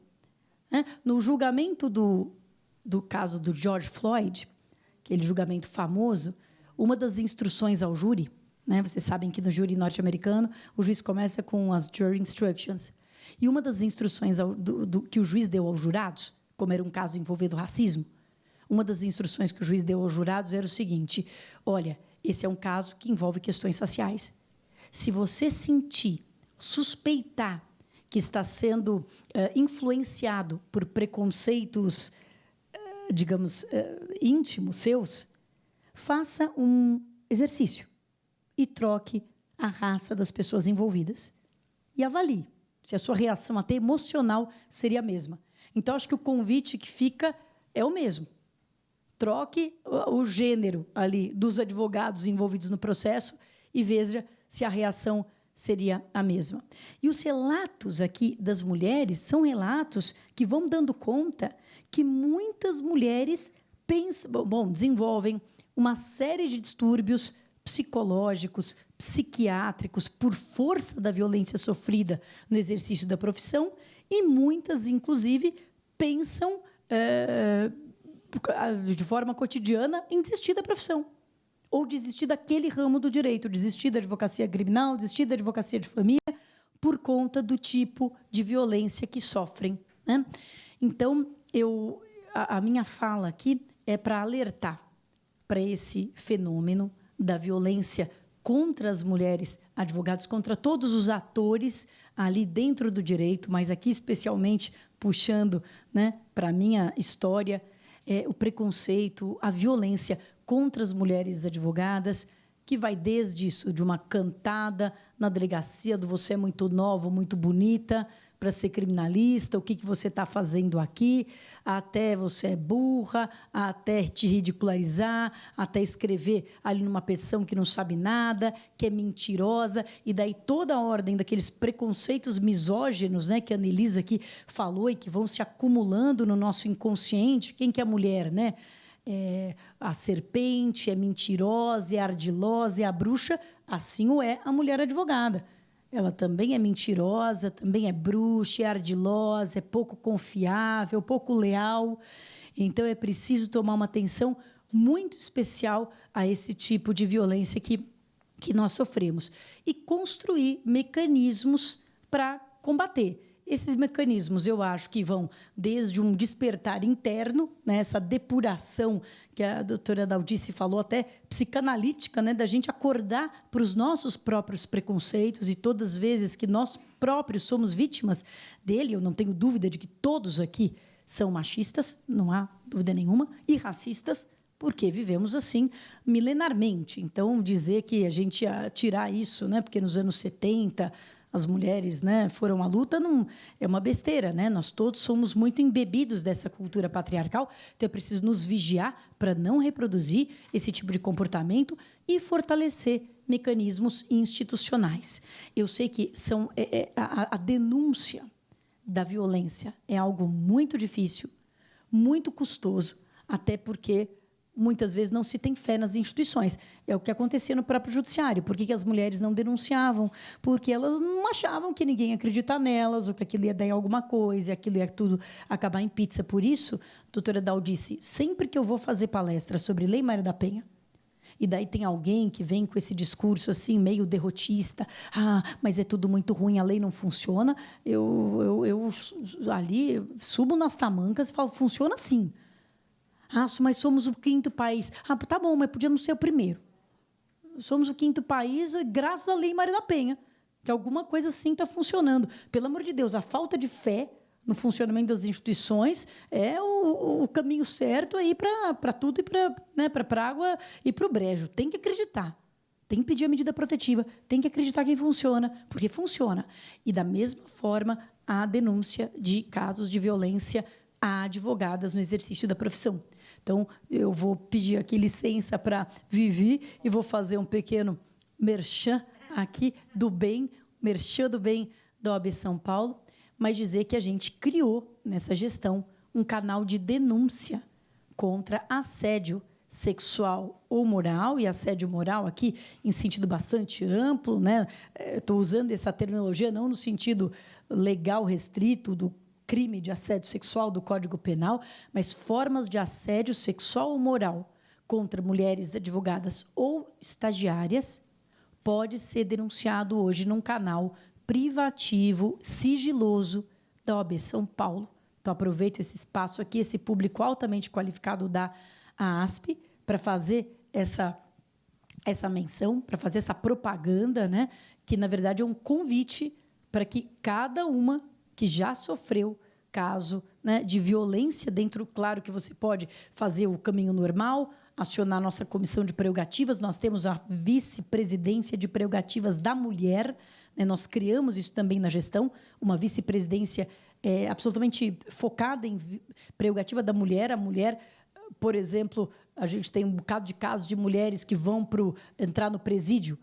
né? No julgamento do caso do George Floyd, aquele julgamento famoso, uma das instruções ao júri, né? Vocês sabem que no júri norte-americano o juiz começa com as jury instructions. E uma das instruções que o juiz deu aos jurados, como era um caso envolvendo racismo, uma das instruções que o juiz deu aos jurados era o seguinte: olha, esse é um caso que envolve questões raciais. Se você suspeitar que está sendo influenciado por preconceitos, digamos, íntimos seus, faça um exercício e troque a raça das pessoas envolvidas. E avalie se a sua reação até emocional seria a mesma. Então, acho que o convite que fica é o mesmo. Troque o gênero ali dos advogados envolvidos no processo e veja se a reação seria a mesma. E os relatos aqui das mulheres são relatos que vão dando conta que muitas mulheres desenvolvem uma série de distúrbios psicológicos, psiquiátricos, por força da violência sofrida no exercício da profissão, e muitas, inclusive, pensam de forma cotidiana em desistir da profissão, ou desistir daquele ramo do direito, desistir da advocacia criminal, desistir da advocacia de família, por conta do tipo de violência que sofrem, né? Então, a minha fala aqui é para alertar para esse fenômeno da violência contra as mulheres advogadas, contra todos os atores ali dentro do direito, mas aqui especialmente puxando, né, para a minha história, o preconceito, a violência contra as mulheres advogadas, que vai desde isso, de uma cantada na delegacia do "você é muito nova, muito bonita", para ser criminalista, o que você está fazendo aqui, até você é burra, até te ridicularizar, até escrever ali numa petição que não sabe nada, que é mentirosa, e daí toda a ordem daqueles preconceitos misóginos, né, que a Annelisa aqui falou e que vão se acumulando no nosso inconsciente. Quem que é a mulher, né? A serpente, é mentirosa, é ardilosa, é a bruxa, assim o é a mulher advogada. Ela também é mentirosa, também é bruxa, é ardilosa, é pouco confiável, pouco leal. Então, é preciso tomar uma atenção muito especial a esse tipo de violência que nós sofremos e construir mecanismos para combater. Esses mecanismos, eu acho que vão desde um despertar interno, né, essa depuração que a doutora Daldice falou, até psicanalítica, né, da gente acordar para os nossos próprios preconceitos, e todas as vezes que nós próprios somos vítimas dele, eu não tenho dúvida de que todos aqui são machistas, não há dúvida nenhuma, e racistas, porque vivemos assim milenarmente. Então, dizer que a gente ia tirar isso, né, porque nos anos 70... as mulheres, né, foram à luta, não é uma besteira, né? Nós todos somos muito embebidos dessa cultura patriarcal, então é preciso nos vigiar para não reproduzir esse tipo de comportamento e fortalecer mecanismos institucionais. Eu sei que a denúncia da violência é algo muito difícil, muito custoso, até porque muitas vezes não se tem fé nas instituições. É o que acontecia no próprio judiciário. Por que as mulheres não denunciavam? Porque elas não achavam que ninguém ia acreditar nelas, ou que aquilo ia dar em alguma coisa, e aquilo ia tudo acabar em pizza. Por isso, doutora Daldice, sempre que eu vou fazer palestra sobre Lei Maria da Penha, e daí tem alguém que vem com esse discurso assim, meio derrotista, mas é tudo muito ruim, a lei não funciona, eu ali subo nas tamancas e falo, funciona sim. Mas somos o 5º país. Tá bom, mas podíamos ser o primeiro. Somos o 5º país graças à Lei Maria da Penha, que alguma coisa sim está funcionando. Pelo amor de Deus, a falta de fé no funcionamento das instituições é o caminho certo aí para tudo e para a água e para o brejo. Tem que acreditar. Tem que pedir a medida protetiva, tem que acreditar que funciona, porque funciona. E, da mesma forma, há denúncia de casos de violência a advogadas no exercício da profissão. Então, eu vou pedir aqui licença para Vivi e vou fazer um pequeno merchan aqui do bem, merchan do bem da OAB São Paulo, mas dizer que a gente criou, nessa gestão, um canal de denúncia contra assédio sexual ou moral, e assédio moral aqui em sentido bastante amplo, né? Estou usando essa terminologia não no sentido legal restrito do crime de assédio sexual do Código Penal, mas formas de assédio sexual ou moral contra mulheres advogadas ou estagiárias pode ser denunciado hoje num canal privativo, sigiloso da OAB São Paulo. Então, aproveito esse espaço aqui, esse público altamente qualificado da ASP, para fazer essa menção, para fazer essa propaganda, né, que, na verdade, é um convite para que cada uma que já sofreu caso, né, de violência dentro, claro que você pode fazer o caminho normal, acionar a nossa comissão de prerrogativas, nós temos a vice-presidência de prerrogativas da mulher, né, nós criamos isso também na gestão, uma vice-presidência absolutamente focada em prerrogativa da mulher. A mulher, por exemplo, a gente tem um bocado de casos de mulheres que vão entrar no presídio,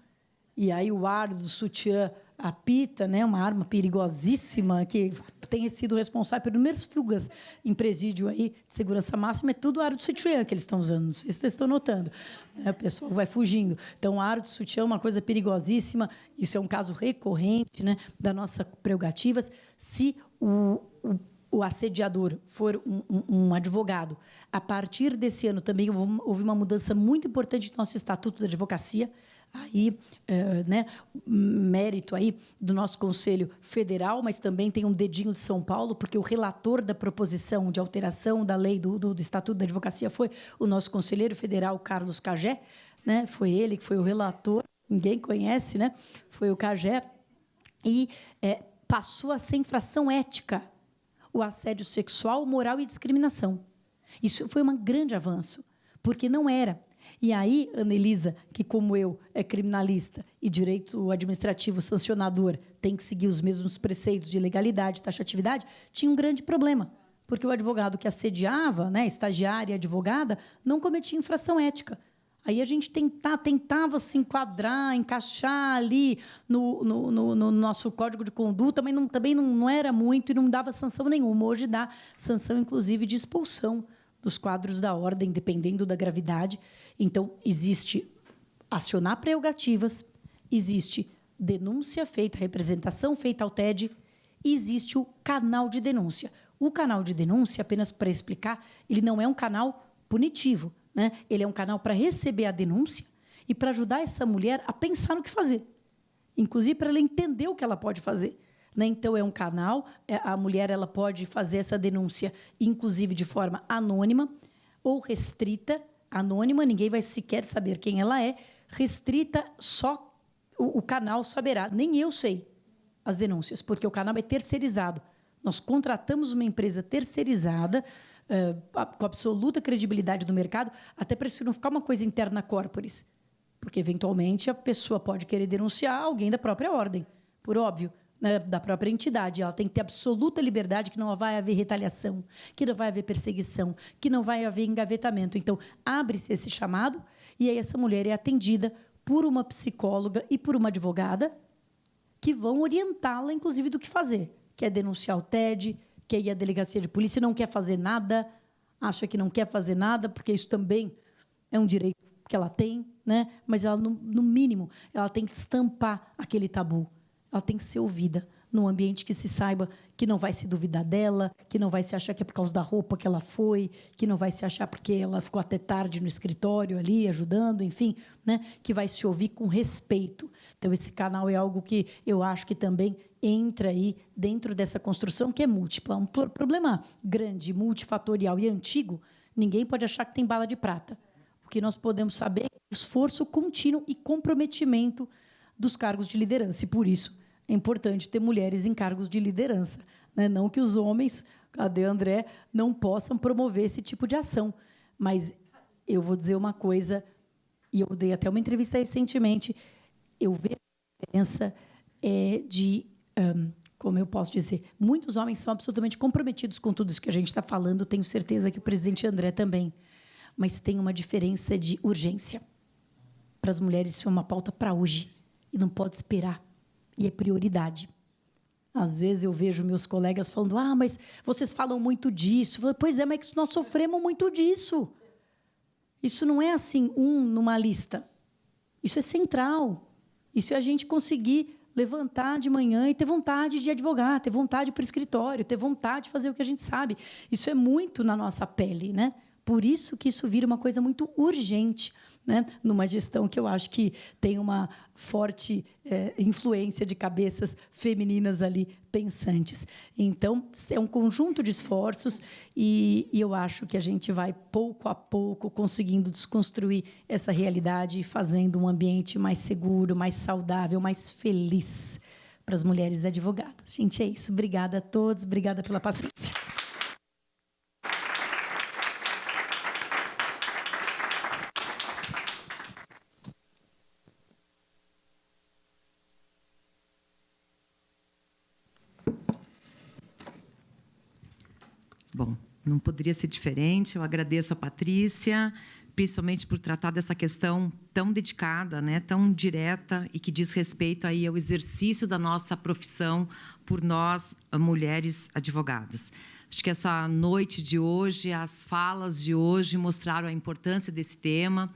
e aí o ar do sutiã apita, né, uma arma perigosíssima que tem sido responsável por inúmeras fugas em presídio aí de segurança máxima, é tudo aro de sutiã que eles estão usando, não sei se vocês estão notando, né, o pessoal vai fugindo. Então, aro de sutiã é uma coisa perigosíssima, isso é um caso recorrente, né, das nossas prerrogativas. Se o assediador for um advogado, a partir desse ano também houve uma mudança muito importante no nosso Estatuto da Advocacia, aí, né, mérito aí do nosso Conselho Federal, mas também tem um dedinho de São Paulo, porque o relator da proposição de alteração da lei do Estatuto da Advocacia foi o nosso conselheiro federal, Carlos Cagé, né? Foi ele que foi o relator, ninguém conhece, né? Foi o Cagé, e passou a ser infração ética o assédio sexual, moral e discriminação. Isso foi um grande avanço, porque não era. E aí, Anelisa, que como eu é criminalista e direito administrativo sancionador tem que seguir os mesmos preceitos de legalidade e taxatividade, tinha um grande problema, porque o advogado que assediava, né, estagiária e advogada, não cometia infração ética. Aí a gente tentava se enquadrar, encaixar ali no nosso código de conduta, mas também não era muito e não dava sanção nenhuma. Hoje dá sanção, inclusive, de expulsão dos quadros da ordem, dependendo da gravidade. Então, existe acionar prerrogativas, existe denúncia feita, representação feita ao TED, e existe o canal de denúncia. O canal de denúncia, apenas para explicar, ele não é um canal punitivo, né? Ele é um canal para receber a denúncia e para ajudar essa mulher a pensar no que fazer, inclusive para ela entender o que ela pode fazer, né? Então, é um canal, a mulher ela pode fazer essa denúncia, inclusive de forma anônima ou restrita. Anônima, ninguém vai sequer saber quem ela é. Restrita, só o canal saberá. Nem eu sei as denúncias, porque o canal é terceirizado. Nós contratamos uma empresa terceirizada, com absoluta credibilidade do mercado, até para isso não ficar uma coisa interna corporis, porque, eventualmente, a pessoa pode querer denunciar alguém da própria ordem, por óbvio, né, da própria entidade. Ela tem que ter absoluta liberdade, que não vai haver retaliação, que não vai haver perseguição, que não vai haver engavetamento. Então, abre-se esse chamado e aí essa mulher é atendida por uma psicóloga e por uma advogada que vão orientá-la, inclusive, do que fazer. Quer denunciar o TED, quer ir à delegacia de polícia, não quer fazer nada, acha que não quer fazer nada, porque isso também é um direito que ela tem, né? Mas ela, no mínimo, ela tem que estampar aquele tabu. Ela tem que ser ouvida num ambiente que se saiba que não vai se duvidar dela, que não vai se achar que é por causa da roupa que ela foi, que não vai se achar porque ela ficou até tarde no escritório ali, ajudando, enfim, né? Que vai se ouvir com respeito. Então, esse canal é algo que eu acho que também entra aí dentro dessa construção que é múltipla. Um problema grande, multifatorial e antigo, ninguém pode achar que tem bala de prata. O que nós podemos saber é o esforço contínuo e comprometimento dos cargos de liderança. E, por isso, é importante ter mulheres em cargos de liderança, né? Não que os homens, cadê André, não possam promover esse tipo de ação. Mas eu vou dizer uma coisa, e eu dei até uma entrevista recentemente, eu vejo a diferença de... como eu posso dizer, muitos homens são absolutamente comprometidos com tudo isso que a gente está falando, tenho certeza que o presidente André também, mas tem uma diferença de urgência. Para as mulheres, isso é uma pauta para hoje, e não pode esperar, e é prioridade. Às vezes eu vejo meus colegas falando, mas vocês falam muito disso. Eu falo, pois é, mas nós sofremos muito disso. Isso não é assim, numa lista. Isso é central. Isso é a gente conseguir levantar de manhã e ter vontade de advogar, ter vontade de ir para o escritório, ter vontade de fazer o que a gente sabe. Isso é muito na nossa pele, né? Por isso que isso vira uma coisa muito urgente, né? Numa gestão que eu acho que tem uma forte influência de cabeças femininas ali pensantes. Então, é um conjunto de esforços e eu acho que a gente vai, pouco a pouco, conseguindo desconstruir essa realidade e fazendo um ambiente mais seguro, mais saudável, mais feliz para as mulheres advogadas. Gente, é isso. Obrigada a todos. Obrigada pela paciência. Bom, não poderia ser diferente. Eu agradeço a Patrícia, principalmente por tratar dessa questão tão dedicada, né, tão direta e que diz respeito aí ao exercício da nossa profissão por nós, mulheres advogadas. Acho que essa noite de hoje, as falas de hoje mostraram a importância desse tema.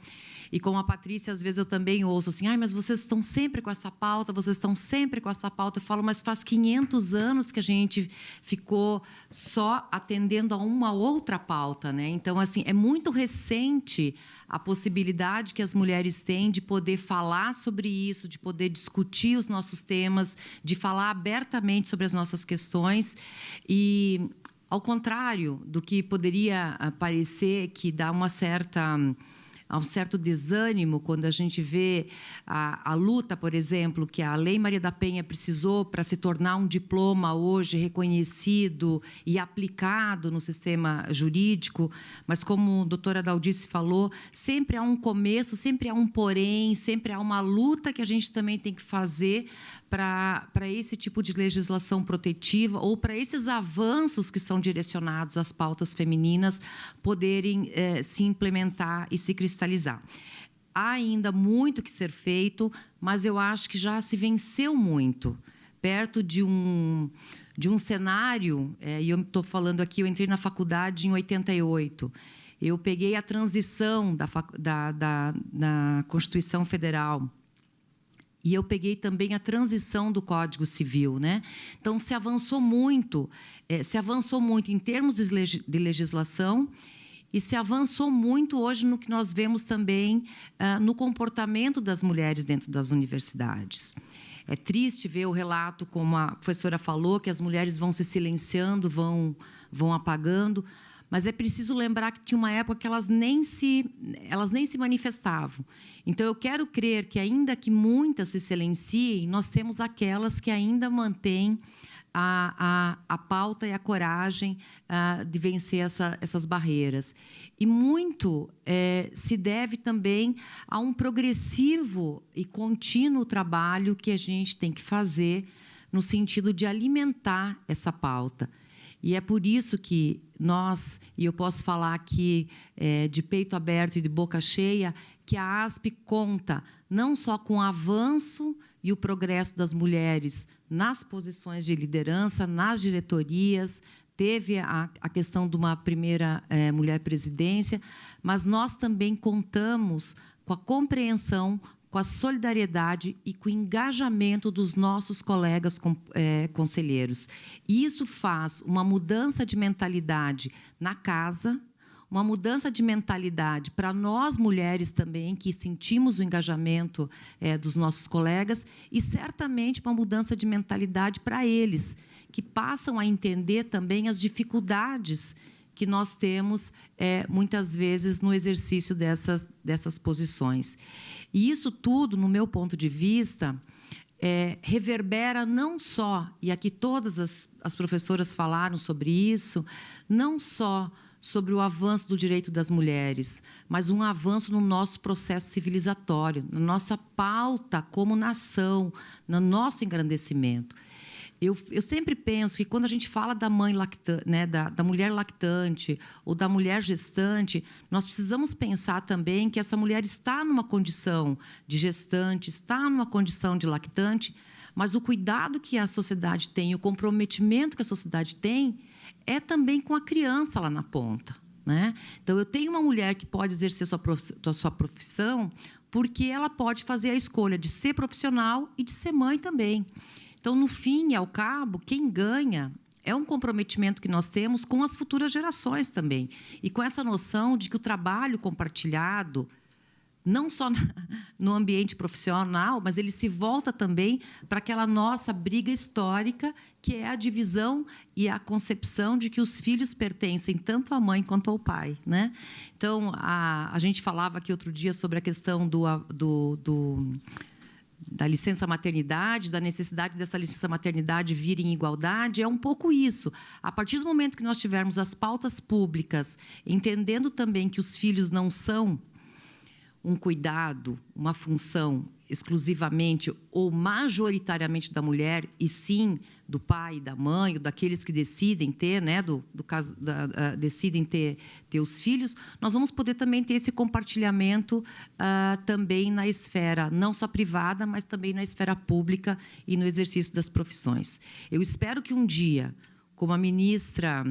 E como a Patrícia, às vezes eu também ouço assim, mas vocês estão sempre com essa pauta, vocês estão sempre com essa pauta. Eu falo, mas faz 500 anos que a gente ficou só atendendo a uma outra pauta, né? Então, assim, é muito recente a possibilidade que as mulheres têm de poder falar sobre isso, de poder discutir os nossos temas, de falar abertamente sobre as nossas questões. E, ao contrário do que poderia parecer, que dá há um certo desânimo quando a gente vê a luta, por exemplo, que a Lei Maria da Penha precisou para se tornar um diploma hoje reconhecido e aplicado no sistema jurídico, mas como a doutora Daldice falou, sempre há um começo, sempre há um porém, sempre há uma luta que a gente também tem que fazer para esse tipo de legislação protetiva ou para esses avanços que são direcionados às pautas femininas poderem se implementar e se cristalizar. Há ainda muito que ser feito, mas eu acho que já se venceu muito. Perto de um cenário, e eu estou falando aqui, eu entrei na faculdade em 88, eu peguei a transição da Constituição Federal, e eu peguei também a transição do Código Civil, né? Então, se avançou muito em termos de legislação e se avançou muito hoje no que nós vemos também no comportamento das mulheres dentro das universidades. É triste ver o relato, como a professora falou, que as mulheres vão se silenciando, vão apagando, mas é preciso lembrar que tinha uma época que elas nem se manifestavam. Então, eu quero crer que, ainda que muitas se silenciem, nós temos aquelas que ainda mantêm a pauta e a coragem de vencer essas barreiras. E muito se deve também a um progressivo e contínuo trabalho que a gente tem que fazer no sentido de alimentar essa pauta. E é por isso que nós, e eu posso falar aqui de peito aberto e de boca cheia, que a ASP conta não só com o avanço e o progresso das mulheres nas posições de liderança, nas diretorias, teve a questão de uma primeira mulher presidência, mas nós também contamos com a compreensão, com a solidariedade e com o engajamento dos nossos colegas conselheiros. E isso faz uma mudança de mentalidade na casa, uma mudança de mentalidade para nós, mulheres, também, que sentimos o engajamento dos nossos colegas, e, certamente, uma mudança de mentalidade para eles, que passam a entender também as dificuldades que nós temos, muitas vezes, no exercício dessas posições. E isso tudo, no meu ponto de vista, reverbera não só, e aqui todas as professoras falaram sobre isso, não só sobre o avanço do direito das mulheres, mas um avanço no nosso processo civilizatório, na nossa pauta como nação, no nosso engrandecimento. Eu sempre penso que, quando a gente fala da mãe lactante, né, da mulher lactante ou da mulher gestante, nós precisamos pensar também que essa mulher está numa condição de gestante, está numa condição de lactante, mas o cuidado que a sociedade tem, o comprometimento que a sociedade tem, é também com a criança lá na ponta, né? Então, eu tenho uma mulher que pode exercer sua profissão porque ela pode fazer a escolha de ser profissional e de ser mãe também. Então, no fim e ao cabo, quem ganha é um comprometimento que nós temos com as futuras gerações também. E com essa noção de que o trabalho compartilhado, não só no ambiente profissional, mas ele se volta também para aquela nossa briga histórica, que é a divisão e a concepção de que os filhos pertencem tanto à mãe quanto ao pai, né? Então, a gente falava aqui outro dia sobre a questão da licença maternidade, da necessidade dessa licença maternidade vir em igualdade. É um pouco isso. A partir do momento que nós tivermos as pautas públicas, entendendo também que os filhos não são um cuidado, uma função exclusivamente ou majoritariamente da mulher, e sim do pai e da mãe, ou daqueles que decidem ter, né, decidem ter os filhos, nós vamos poder também ter esse compartilhamento também na esfera, não só privada, mas também na esfera pública e no exercício das profissões. Eu espero que um dia, como a ministra,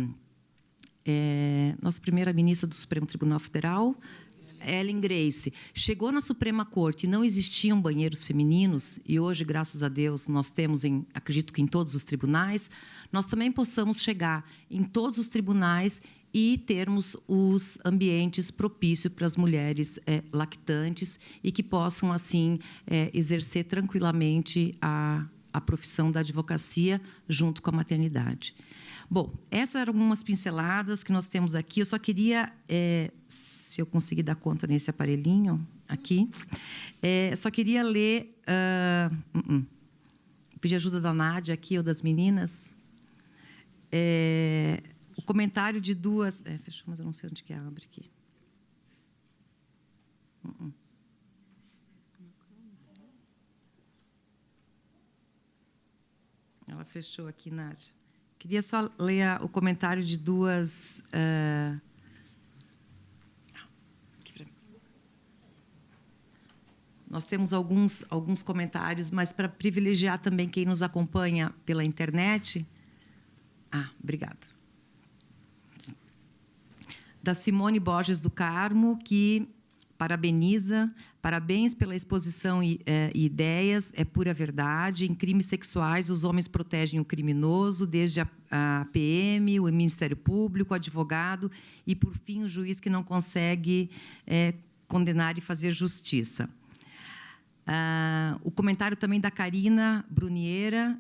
nossa primeira ministra do Supremo Tribunal Federal, Ellen Grace, chegou na Suprema Corte e não existiam banheiros femininos, e hoje, graças a Deus, nós temos, acredito que em todos os tribunais, nós também possamos chegar em todos os tribunais e termos os ambientes propícios para as mulheres lactantes e que possam, assim, exercer tranquilamente a profissão da advocacia junto com a maternidade. Bom, essas eram algumas pinceladas que nós temos aqui. Eu só queria... se eu conseguir dar conta nesse aparelhinho aqui. Só queria ler... pedir ajuda da Nádia aqui, ou das meninas. O comentário de duas... fechou, mas eu não sei onde que abre aqui. Ela fechou aqui, Nádia. Queria só ler o comentário de duas... Nós temos alguns comentários, mas para privilegiar também quem nos acompanha pela internet. Obrigada. Da Simone Borges do Carmo, que parabeniza. Parabéns pela exposição e ideias. É pura verdade. Em crimes sexuais, os homens protegem o criminoso, desde a PM, o Ministério Público, o advogado e, por fim, o juiz que não consegue condenar e fazer justiça. O comentário também da Karina Bruniera,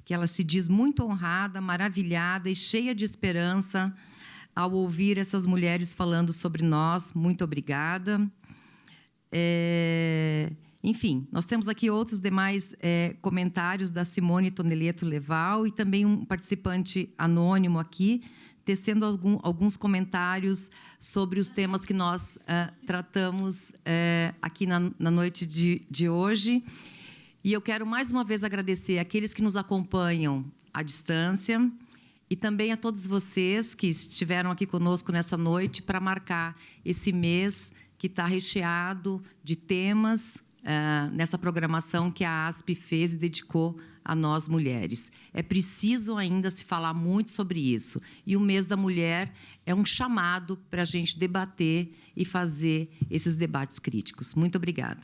que ela se diz muito honrada, maravilhada e cheia de esperança ao ouvir essas mulheres falando sobre nós. Muito obrigada. Enfim, nós temos aqui outros demais comentários da Simone Toneleto Leval e também um participante anônimo aqui, tecendo alguns comentários sobre os temas que nós tratamos aqui na noite de hoje. E eu quero, mais uma vez, agradecer àqueles que nos acompanham à distância e também a todos vocês que estiveram aqui conosco nessa noite para marcar esse mês que está recheado de temas nessa programação que a ASP fez e dedicou a nós, mulheres. É preciso ainda se falar muito sobre isso. E o Mês da Mulher é um chamado para a gente debater e fazer esses debates críticos. Muito obrigada.